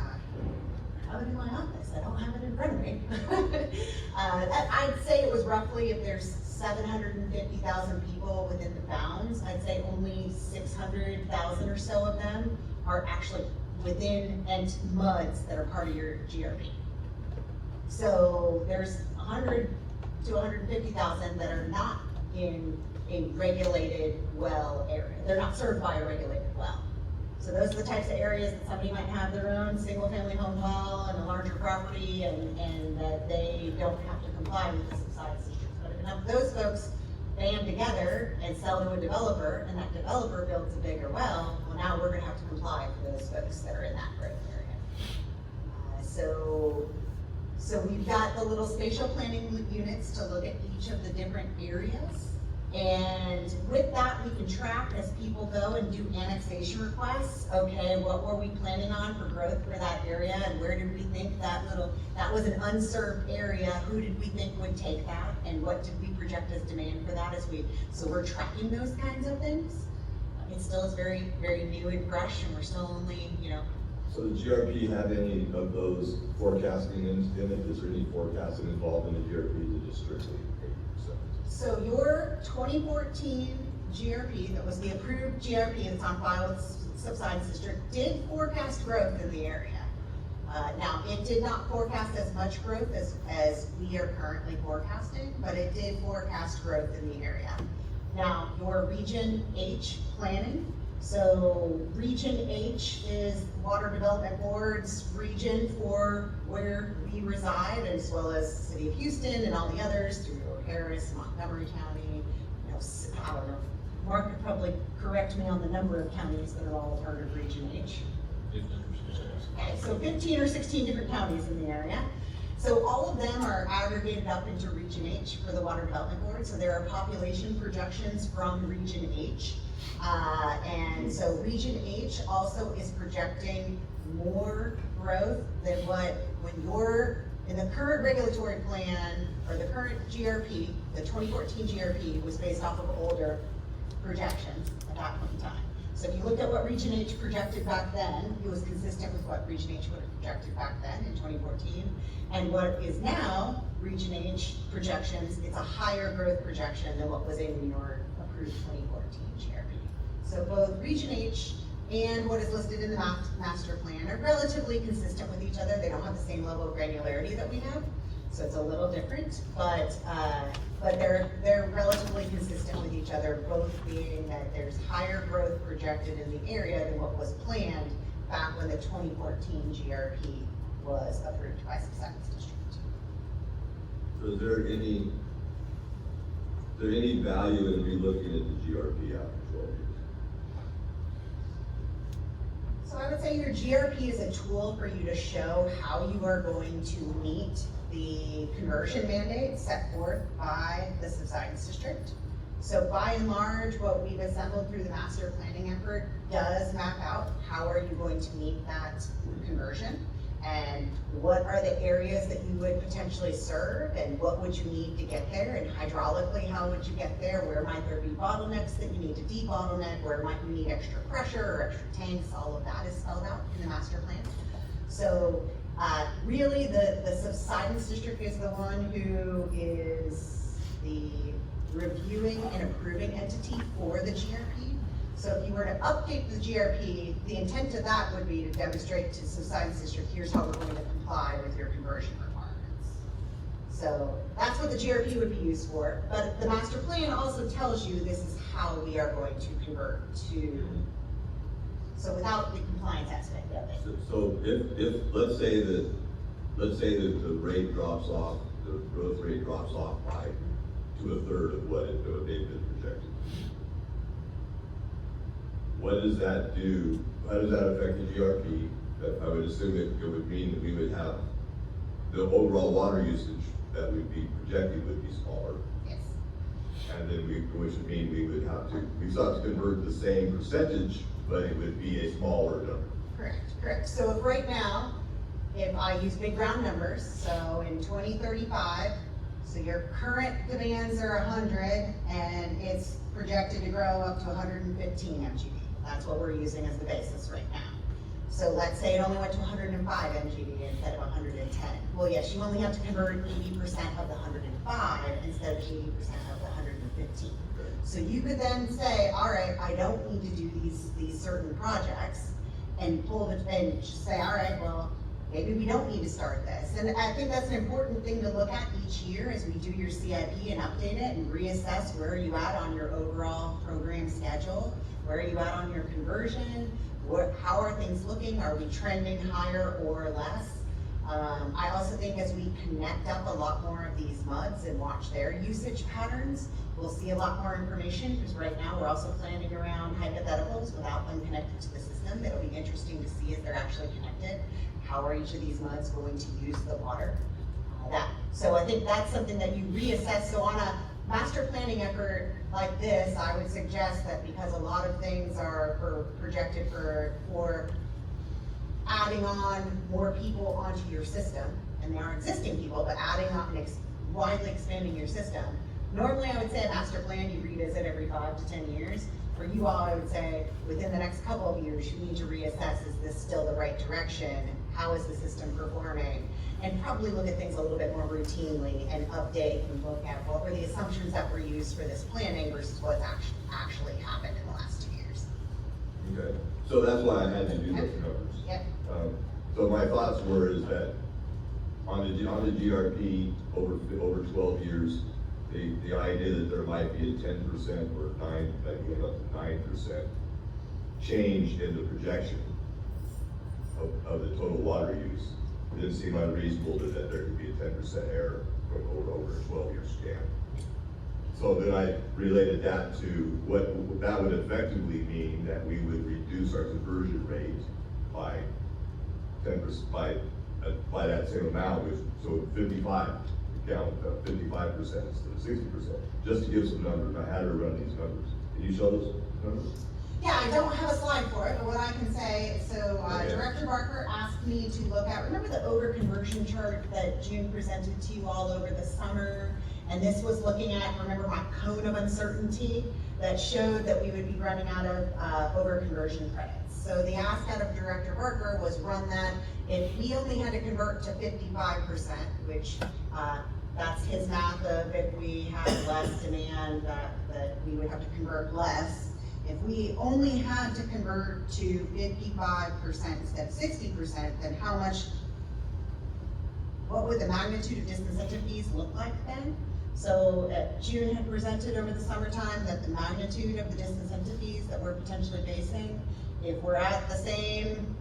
I have it in my office, I don't have it in front of me. I'd say it was roughly, if there's 750,000 people within the bounds, I'd say only 600,000 or so of them are actually within MUDs that are part of your GRP. So there's 100 to 150,000 that are not in a regulated well area. They're not served by a regulated well. So those are the types of areas that somebody might have their own single-family home well and a larger property, and that they don't have to comply with the subsidence district. But if enough of those folks band together and sell to a developer, and that developer builds a bigger well now we're gonna have to comply for those folks that are in that growth area. So we've got the little spatial planning units to look at each of the different areas. And with that, we can track as people go and do annexation requests. Okay, what were we planning on for growth for that area, and where did we think that was an unserved area? Who did we think would take that, and what did we project project as demand for that so we're tracking those kinds of things. It still is very, very new and fresh, and we're still only, So the GRP have any of those forecasting in it? Is there any forecasting involved in the GRP to just strictly 80%? So your 2014 GRP, that was the approved GRP that's on file with Subsidence District, did forecast growth in the area. Now, it did not forecast as much growth as we are currently forecasting, but it did forecast growth in the area. Now, your Region H planning. So Region H is Water Development Board's region for where we reside, as well as the City of Houston and all the others through Harris, Montgomery County. I don't know. Mark could probably correct me on the number of counties that are all part of Region H. Okay, so 15 or 16 different counties in the area. So all of them are aggregated up into Region H for the Water Development Board. So there are population projections from Region H. And so Region H also is projecting more growth than when you're in the current regulatory plan, or the current GRP, the 2014 GRP was based off of older projections at that point in time. So if you looked at what Region H projected back then, it was consistent with what Region H would have projected back then in 2014. And what is now Region H projections, it's a higher growth projection than what was in your approved 2014 GRP. So both Region H and what is listed in the master plan are relatively consistent with each other. They don't have the same level of granularity that we have, so it's a little different, but they're relatively consistent with each other, both being that there's higher growth projected in the area than what was planned back when the 2014 GRP was approved by Subsidence District. So is there any value in relooking at the GRP after 12 years? So I would say your GRP is a tool for you to show how you are going to meet the conversion mandate set forth by the Subsidence District. So by and large, what we've assembled through the master planning effort does map out how are you going to meet that conversion, and what are the areas that you would potentially serve, and what would you need to get there, and hydraulically, how would you get there, where might there be bottlenecks that you need to de-bottleneck, where might you need extra pressure or extra tanks, all of that is spelled out in the master plan. So really the Subsidence District is the one who is the reviewing and approving entity for the GRP. So if you were to update the GRP, the intent of that would be to demonstrate to Subsidence District, here's how we're going to comply with your conversion requirements. So that's what the GRP would be used for. But the master plan also tells you this is how we are going to convert to, so without the compliance aspect of it. So if let's say that the rate drops off, the growth rate drops off by to 1/3 of what they've been projected. What does that do? How does that affect the GRP? I would assume it would mean that we would have the overall water usage that would be projected would be smaller. Yes. And then which would mean we still have to convert the same percentage, but it would be a smaller number. Correct. So if right now, if I use big round numbers, so in 2035, so your current demands are 100 and it's projected to grow up to 115 MGD. That's what we're using as the basis right now. So let's say it only went to 105 MGD instead of 110. Well, yes, you only have to convert 80% of the 105 instead of 80% of the 115. So you could then say, all right, I don't need to do these certain projects, and and just say, all right, well, maybe we don't need to start this. And I think that's an important thing to look at each year as we do your CIP and update it and reassess where are you at on your overall program schedule, where are you at on your conversion, how are things looking, are we trending higher or less? I also think as we connect up a lot more of these MUDs and watch their usage patterns, we'll see a lot more information, because right now we're also planning around hypotheticals without them connected to the system. That'll be interesting to see if they're actually connected. How are each of these MUDs going to use the water? So I think that's something that you reassess. So on a master planning effort like this, I would suggest that because a lot of things are projected for adding on more people onto your system, and they are existing people, but adding on and widely expanding your system, Normally, I would say a master plan you revisit every 5 to 10 years. For you all, I would say within the next couple of years, you need to reassess, is this still the right direction? How is the system performing? And probably look at things a little bit more routinely and update and look at what were the assumptions that were used for this planning versus what's actually happened in the last 2 years. Okay, so that's why I had to do those numbers. Yep. So my thoughts were is that on the GRP over 12 years, the idea that there might be a 10% or 9, maybe up to 9% change in the projection of the total water use, it didn't seem unreasonable that there could be a 10% error from over a 12-year scan. So then I related that to what that would effectively mean, that we would reduce our conversion rate by 10%, by that same amount, which, so 55, count 55% instead of 60%, just to give some numbers. I had her run these numbers. Can you show those numbers? Yeah, I don't have a slide for it, but what I can say, so Okay. Director Barker asked me to look at, remember the odor conversion chart that June presented to you all over the summer? And this was looking at, remember my cone of uncertainty that showed that we would be running out of odor conversion credits. So the ask out of Director Barker was run that if we only had to convert to 55%, which that's his math of if we had less demand that we would have to convert less. If we only had to convert to 55% instead of 60%, then what would the magnitude of disincentive fees look like then? So June had presented over the summertime that the magnitude of the disincentive fees that we're potentially facing, if we're at the same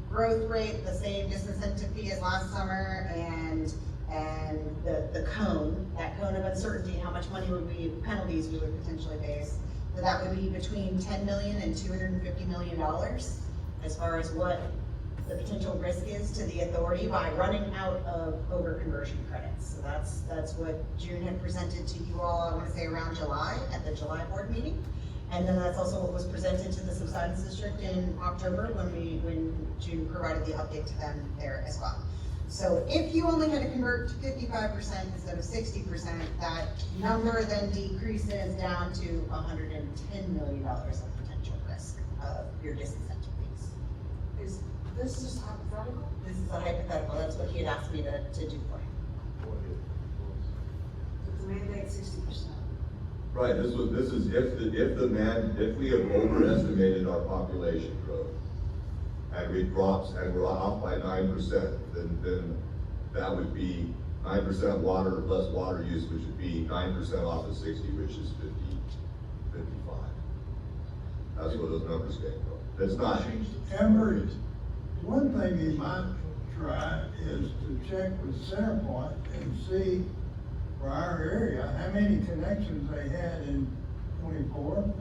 growth rate, the same disincentive fee as last summer, and the cone, that cone of uncertainty, how much money penalties we would potentially face. So that would be between $10 million and $250 million as far as what the potential risk is to the authority by running out of over-conversion credits. So that's what June had presented to you all, I want to say around July, at the July board meeting. And then that's also what was presented to the subsidence district in October when June provided the update to them there as well. So if you only had to convert to 55% instead of 60%, that number then decreases down to $110 million of potential risk of your disincentive fees. Is this just hypothetical? This is a hypothetical, that's what he had asked me to do for him. The mandate 60%. Right, this is if we have overestimated our population growth, and we're off by 9%, then that would be 9% water, less water use, which would be 9% off of 60, which is 55. That's where those numbers came from. It's not. Amber, one thing you might try is to check with Centerpoint and see for our area, how many connections they had in 24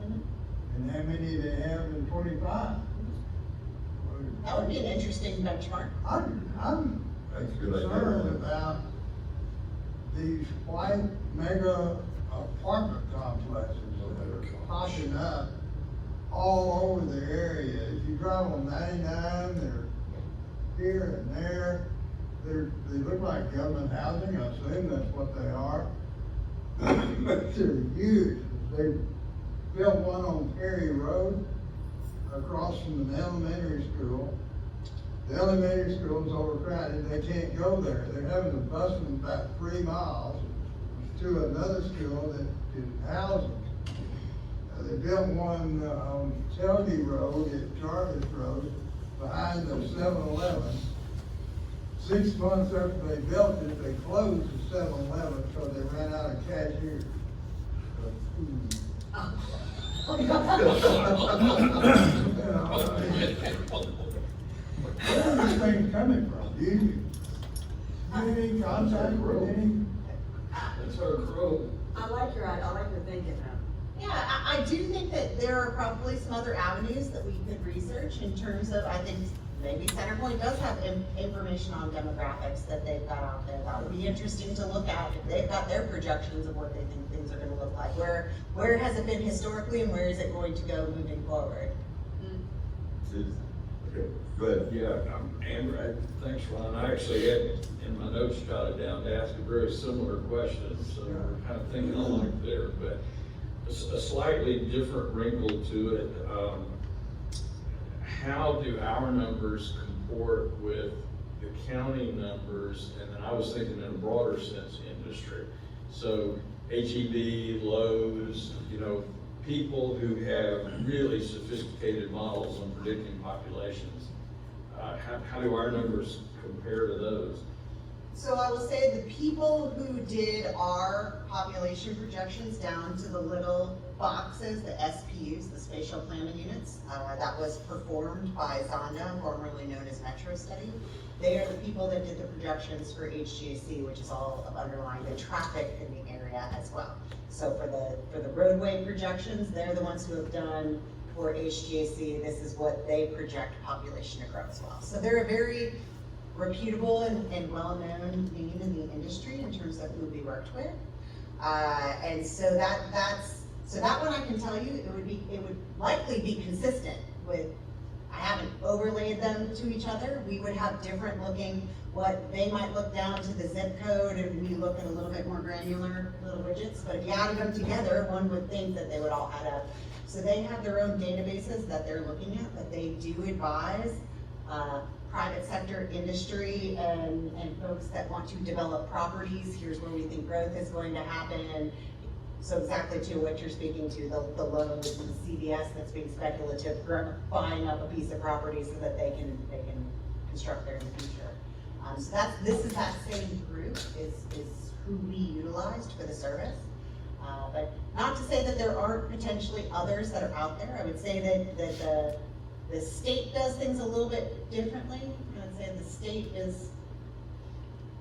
and how many they have in 25. That would be an interesting benchmark. I'm That's a good idea. concerned about these white mega apartment complexes that are popping up all over the area. If you drive on 99, they're here and there. They look like government housing, I assume that's what they are. They're huge. They built one on Perry Road across from the elementary school. The elementary school is overcrowded, they can't go there. They're having to bus them about 3 miles to another school that is housing. They built one on Shelby Road at Jarvis Road behind the 7-Eleven. 6 months after they built it, they closed the 7-Eleven because they ran out of cashiers. Where are these things coming from? Do you have any contact with any? That's our growth. I like your thinking though. Yeah, I do think that there are probably some other avenues that we could research in terms of, I think maybe Centerpoint does have information on demographics that they've got out there. That would be interesting to look at if they've got their projections of what they think things are gonna look like. Where has it been historically and where is it going to go moving forward? Okay, go ahead. Yeah, Amber, thanks, Ron. I actually had in my notes jotted down to ask a very similar question, so we're kind of thinking alike there, but a slightly different wrinkle to it. How do our numbers comport with the county numbers? And then I was thinking in a broader sense, industry. So HEB, Lowe's, people who have really sophisticated models on predicting populations. How do our numbers compare to those? So I will say the people who did our population projections down to the little boxes, the SPUs, the spatial planning units, that was performed by Zonda, formerly known as Metro Study. They are the people that did the projections for HGAC, which is all of underlying the traffic in the area as well. So for the roadway projections, they're the ones who have done for HGAC, this is what they project population to grow as well. So they're a very reputable and well-known name in the industry in terms of who we worked with. And so that one I can tell you, it would likely be consistent with, I haven't overlaid them to each other. We would have different looking, what they might look down to the zip code, and we look at a little bit more granular little widgets. But if you added them together, one would think that they would all add up. So they have their own databases that they're looking at, but they do advise private sector industry and folks that want to develop properties. Here's where we think growth is going to happen. So exactly to what you're speaking to, the Lowe's and the CVS that's being speculative, buying up a piece of property so that they can construct there in the future. So this is that same group is who we utilized for the service. But not to say that there aren't potentially others that are out there. I would say that the state does things a little bit differently. I'd say the state is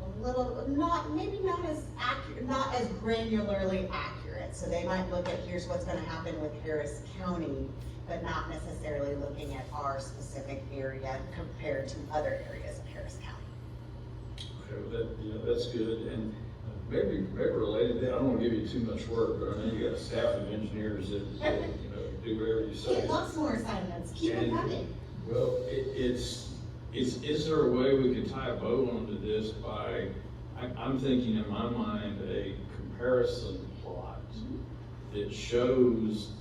a little, maybe not as accurate, not as granularly accurate. So they might look at here's what's going to happen with Harris County, but not necessarily looking at our specific area compared to other areas of Harris County. Okay, well that's good. And maybe related to that, I don't want to give you too much work, but I know you got a staff of engineers that do whatever you say. Get lots more assignments. Keep them coming. Well, is there a way we could tie a bow onto this by, I'm thinking in my mind, a comparison plot that shows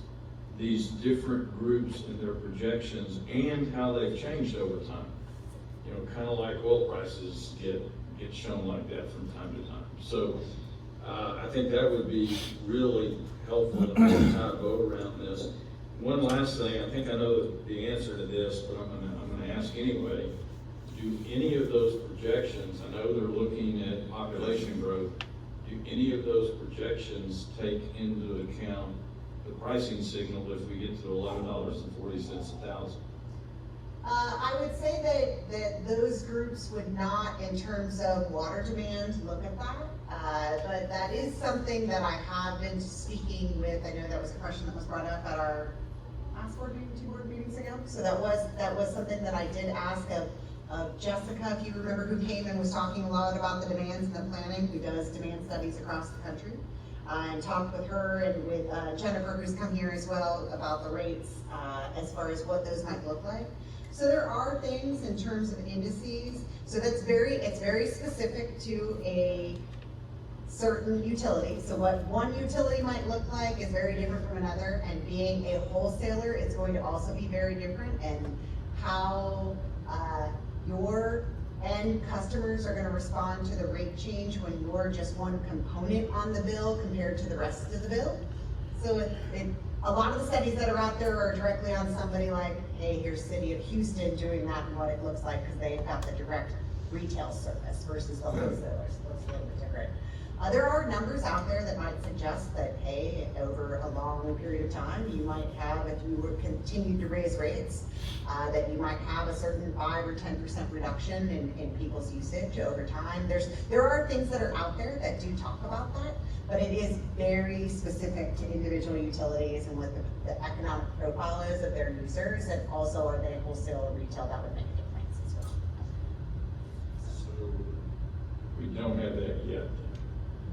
these different groups and their projections and how they've changed over time. Kind of like oil prices get shown like that from time to time. So I think that would be really helpful to tie a bow around this. One last thing, I think I know the answer to this, but I'm gonna ask anyway. Do any of those projections, I know they're looking at population growth, do any of those projections take into account the pricing signal if we get to $11.40 a thousand? I would say that those groups would not, in terms of water demand, look at that. But that is something that I have been speaking with. I know that was a question that was brought up at our last board meeting, 2 board meetings ago. So that was something that I did ask of Jessica, if you remember, who came and was talking a lot about the demands and the planning, who does demand studies across the country. And talked with her and with Jennifer, who's come here as well, about the rates as far as what those might look like. So there are things in terms of indices. So it's very specific to a certain utility. So what one utility might look like is very different from another, and being a wholesaler, it's going to also be very different, and how your end customers are going to respond to the rate change when you're just one component on the bill compared to the rest of the bill. So a lot of the studies that are out there are directly on somebody like, hey, here's City of Houston doing that and what it looks like, because they've got the direct retail service versus the wholesalers. So it's a little bit different. There are numbers out there that might suggest that, hey, over a long period of time, you might have, if you would continue to raise rates, that you might have a certain 5 or 10% reduction in people's usage over time. There are things that are out there that do talk about that, but it is very specific to individual utilities and what the economic profile is of their users, and also are they wholesale or retail, that would make a difference as well. So we don't have that yet.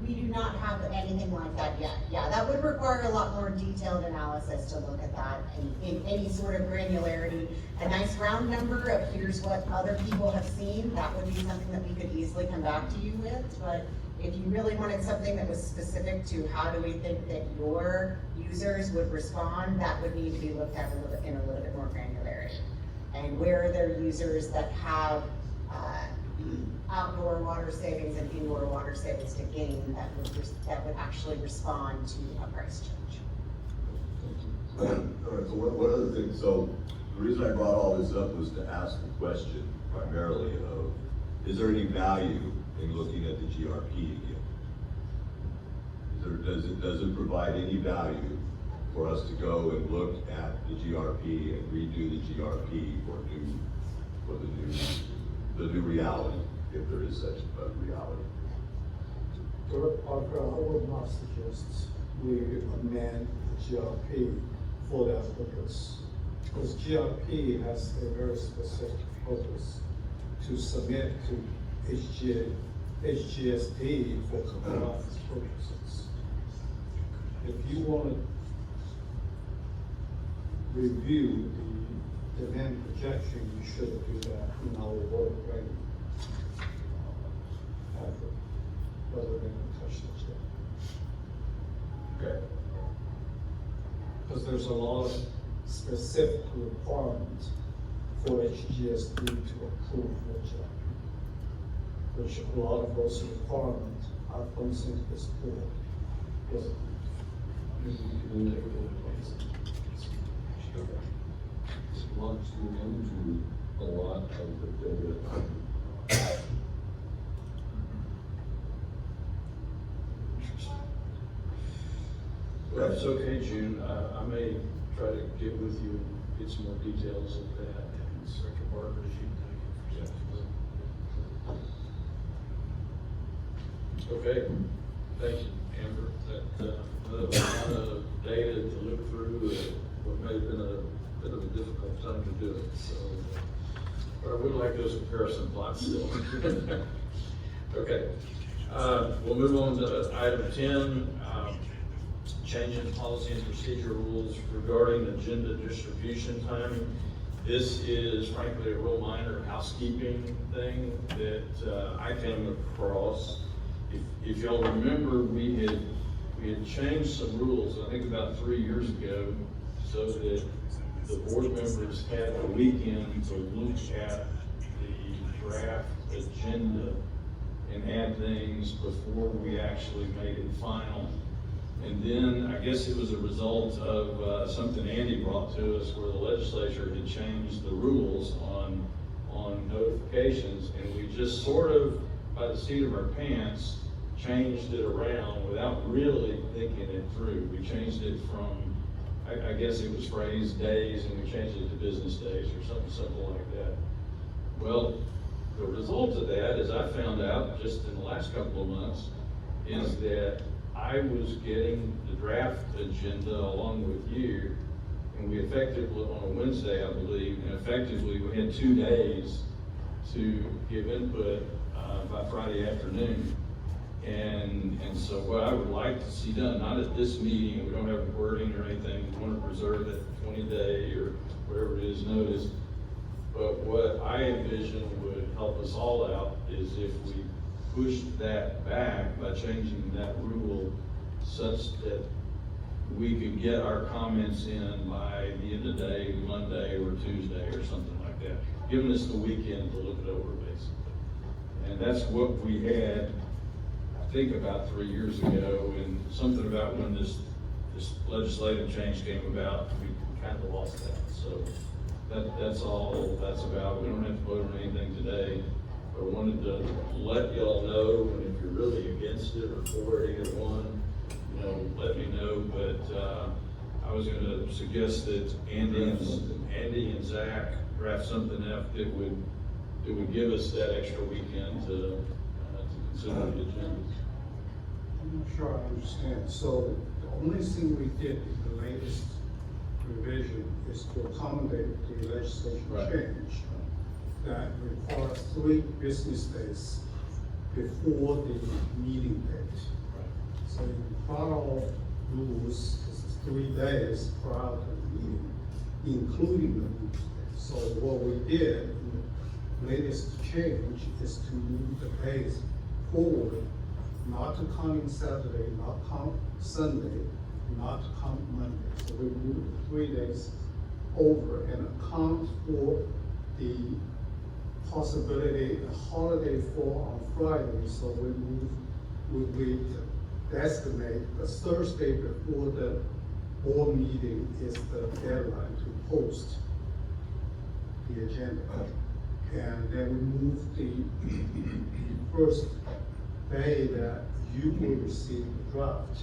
We do not have anything like that yet. Yeah, that would require a lot more detailed analysis to look at that in any sort of granularity. A nice round number of here's what other people have seen, that would be something that we could easily come back to you with. But if you really wanted something that was specific to how do we think that your users would respond, that would need to be looked at in a little bit more granularity. And where are there users that have outdoor water savings and indoor water savings to gain that would actually respond to a price change. All right, so one other thing, so the reason I brought all this up was to ask the question primarily of, is there any value in looking at the GRP again? Does it provide any value for us to go and look at the GRP and redo the GRP for the new reality, if there is such a reality? Director Parker, I would not suggest we amend the GRP for that purpose. Because GRP has a very specific purpose to submit to HGSD for compliance purposes. If you want to review the demand projection, you should do that in our work rate effort, rather than touch the check. Okay. Because there's a lot of specific requirements for HGSD to approve the check. Which a lot of those requirements, I don't think this board doesn't. Wants to into a lot of the data. Well, if it's okay, June, I may try to get with you and get some more details of that, and Director Barker, if you Okay, thank you, Amber. That, a lot of data to look through, what may have been a bit of a difficult time to do it, so, but I would like those comparison plots still. Okay, we'll move on to item 10, changing policy and procedure rules regarding agenda distribution timing. This is frankly a real minor housekeeping thing that I came across. If y'all remember, we had changed some rules, I think about 3 years ago, so that the board members had a weekend to look at the draft agenda and add things before we actually made it final. And then I guess it was a result of something Andy brought to us where the legislature had changed the rules on notifications, and we just sort of, by the seat of our pants, changed it around without really thinking it through. We changed it from, I guess it was phrased days, and we changed it to business days or something simple like that. Well, the result of that, as I found out just in the last couple of months, is that I was getting the draft agenda along with you, and we effectively, on a Wednesday, I believe, and effectively we had 2 days to give input by Friday afternoon. And so what I would like to see done, not at this meeting, we don't have wording or anything, we want to preserve that 20-day or whatever it is notice, but what I envision would help us all out is if we pushed that back by changing that rule such that we could get our comments in by the end of the day, Monday or Tuesday or something like that, giving us the weekend to look it over basically. And that's what we had, I think about 3 years ago, and something about when this legislative change came about, we kind of lost that. So that's all that's about. We don't have to vote on anything today. I wanted to let y'all know, and if you're really against it or for it, either one, let me know. But I was going to suggest that Andy and Zach draft something up that would give us that extra weekend to consider the agenda. I'm not sure I understand. So the only thing we did in the latest revision is to accommodate the legislation change that requires 3 business days before the meeting date. So you follow rules, this is 3 days prior to the meeting, including the rules. So what we did, the latest change is to move the days forward, not to count Saturday, not count Sunday, not to count Monday. So we moved 3 days over and account for the possibility a holiday fall on Friday. So we estimate the Thursday before the board meeting is the deadline to post the agenda. And then we move the first day that you will receive the draft,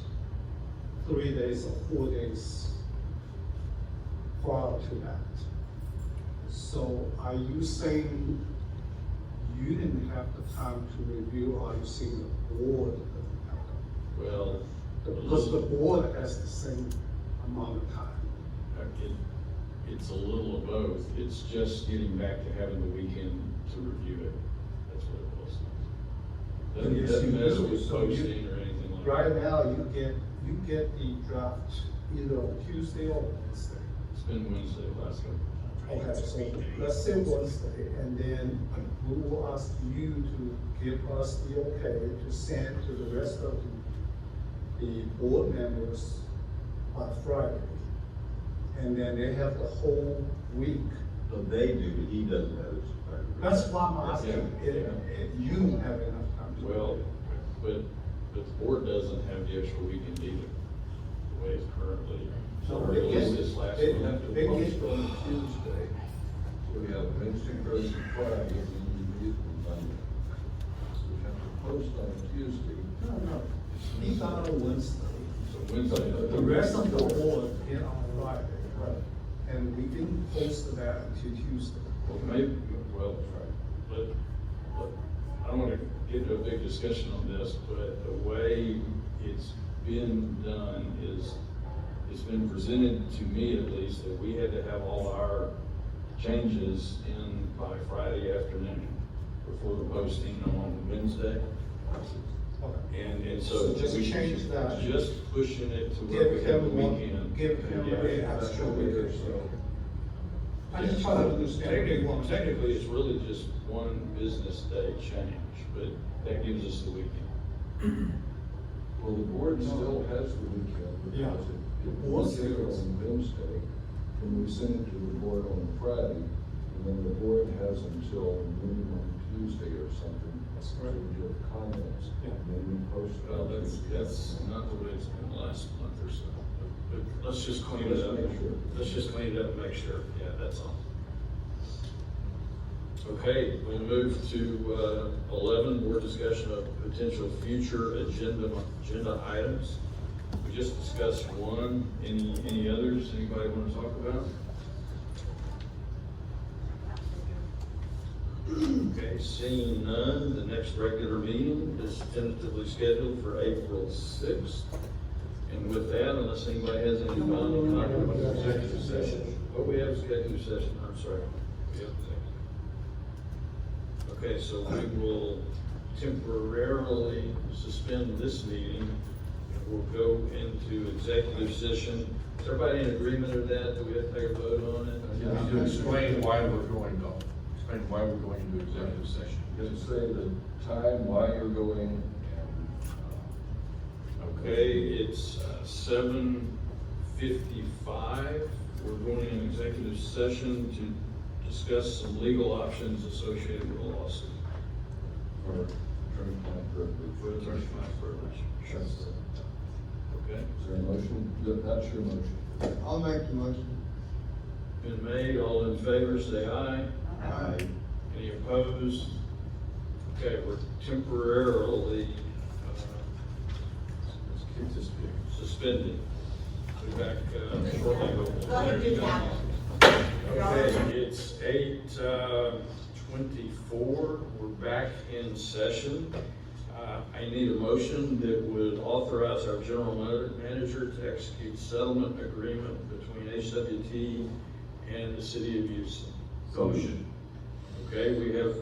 3 days or 4 days prior to that. So are you saying you didn't have the time to review, or are you saying the board doesn't have time? Well, Because the board has the same amount of time. It's a little of both. It's just getting back to having the weekend to review it. That's what it was. Yes, Doesn't you mess do. with So posting or anything like that. Right now, you get the draft either on Tuesday or Wednesday. It's been Wednesday last week. Okay, so let's say Wednesday, and then we will ask you to give us the okay to send to the rest of the board members by Friday. And then they have the whole week. So they do, but he doesn't know. That's why I'm asking, Yeah. if you have enough time to. Well, but the board doesn't have the extra weekend either, the way it's currently. So Or they at least get- this last they week. have to post on Tuesday, so we have Wednesday, Thursday, Friday, and then you meet on Monday. So we have to post on Tuesday. No, leave out on Wednesday. So Wednesday. The rest of the board get on Friday. Right. And we didn't post that until Tuesday. Well, maybe, well, but I don't wanna get into a big discussion on this, but the way it's been done is, it's been presented to me at least, that we had to have all our changes in by Friday afternoon before the posting on Wednesday. And so. So just we- change that. Just pushing it to where we Give have the him one, weekend. give him Yeah. an extra week or so. I just try to understand what you want. Technically, it's really just one business day change, but that gives us the weekend. Well, the board still has the weekend, Yeah. because The if board we get it still- on Wednesday, then we send it to the board on Friday, and then the board has until noon on Tuesday or something. That's to correct. give comments, Yeah. and then we post it. Well, on Tuesday. that's not the way it's been the last month or so. But let's just clean it up. Let's make sure. Let's just clean it up and make sure. Yeah, that's all. Okay, we'll move to 11, board discussion of potential future agenda items. We just discussed one. Any others? Anybody want to talk about? Okay, seeing none, the next regular meeting is tentatively scheduled for April 6th. And with that, unless anybody has any final comments. Executive session. Oh, we have executive session, I'm sorry. We have executive. Okay, so we will temporarily suspend this meeting, and we'll go into executive session. Is everybody in agreement of that? Do we have to take a vote on it? You need to explain why we're going, though. Explain why we're going into executive session. You can say the time, why you're going, and, Okay, it's 7:55. We're going in executive session to discuss some legal options associated with the lawsuit. for attorney-client privilege. For attorney-client privilege. That's it. Okay? Is there a motion? That's your motion. I'll make the motion. Been made, all in favor, say aye. Aye. Any opposed? Okay, we're temporarily Let's keep this here. suspended. Be back shortly. Go ahead, do that. Okay, it's 8:24, we're back in session. I need a motion that would authorize our general manager to execute settlement agreement between HWT and the city of Houston. Motion. Okay, we have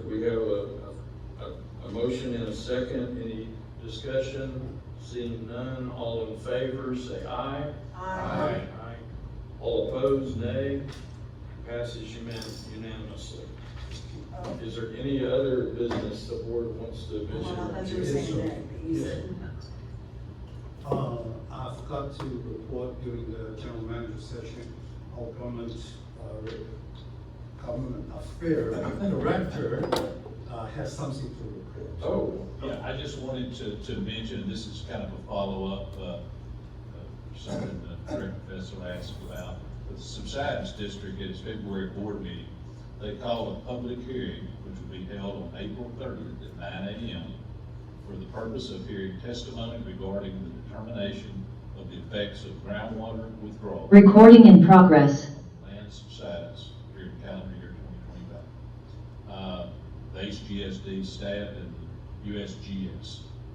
a motion and a second, any discussion? Seeing none, all in favor, say aye. Aye. All opposed, nay. Passes unanimously. Is there any other business the board wants to Well, I thought you were mention? saying that, but you said. I forgot to report during the general manager session, our government affairs director, has something to report. Oh, Yeah, I just wanted to mention, this is kind of a follow-up, something that Director Fessel asked about. The Subsidence District at its February board meeting, they called a public hearing, which will be held on April 30th at 9 a.m. for the purpose of hearing testimony regarding the determination of the effects of groundwater withdrawal. Recording in progress. Land subsidence during calendar year 2025. The HGSD staff and the USGS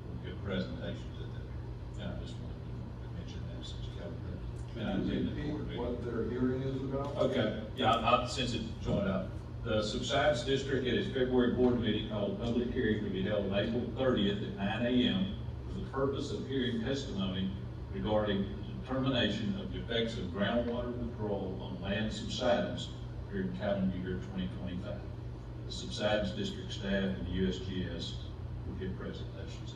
will give presentations at that. And I just wanted to mention that since you covered that. And I attended the board meeting. What their hearing is about? Okay, yeah, since it joined up. The Subsidence District at its February board meeting called a public hearing to be held on April 30th at 9 a.m. for the purpose of hearing testimony regarding the determination of the effects of groundwater withdrawal on land subsidence during calendar year 2025. The Subsidence District staff and the USGS will give presentations.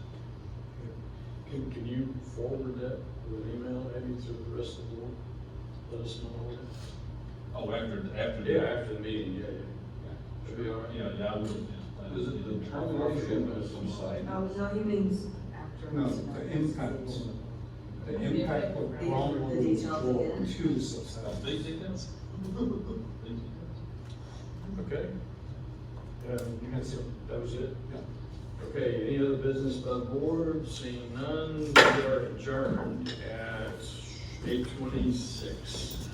can you forward that with an email maybe to the rest of the board? Let us know all that. Oh, after Yeah, after the meeting, yeah. Should be all right. Yeah, I will. Is it the determination of some site? Oh, no, he means after. No, the impact of groundwater The details withdrawal again. to the subsidence. These details? Okay. That's it. That was it? Yeah. Okay, any other business by the board? Seeing none, we are adjourned at 8:26.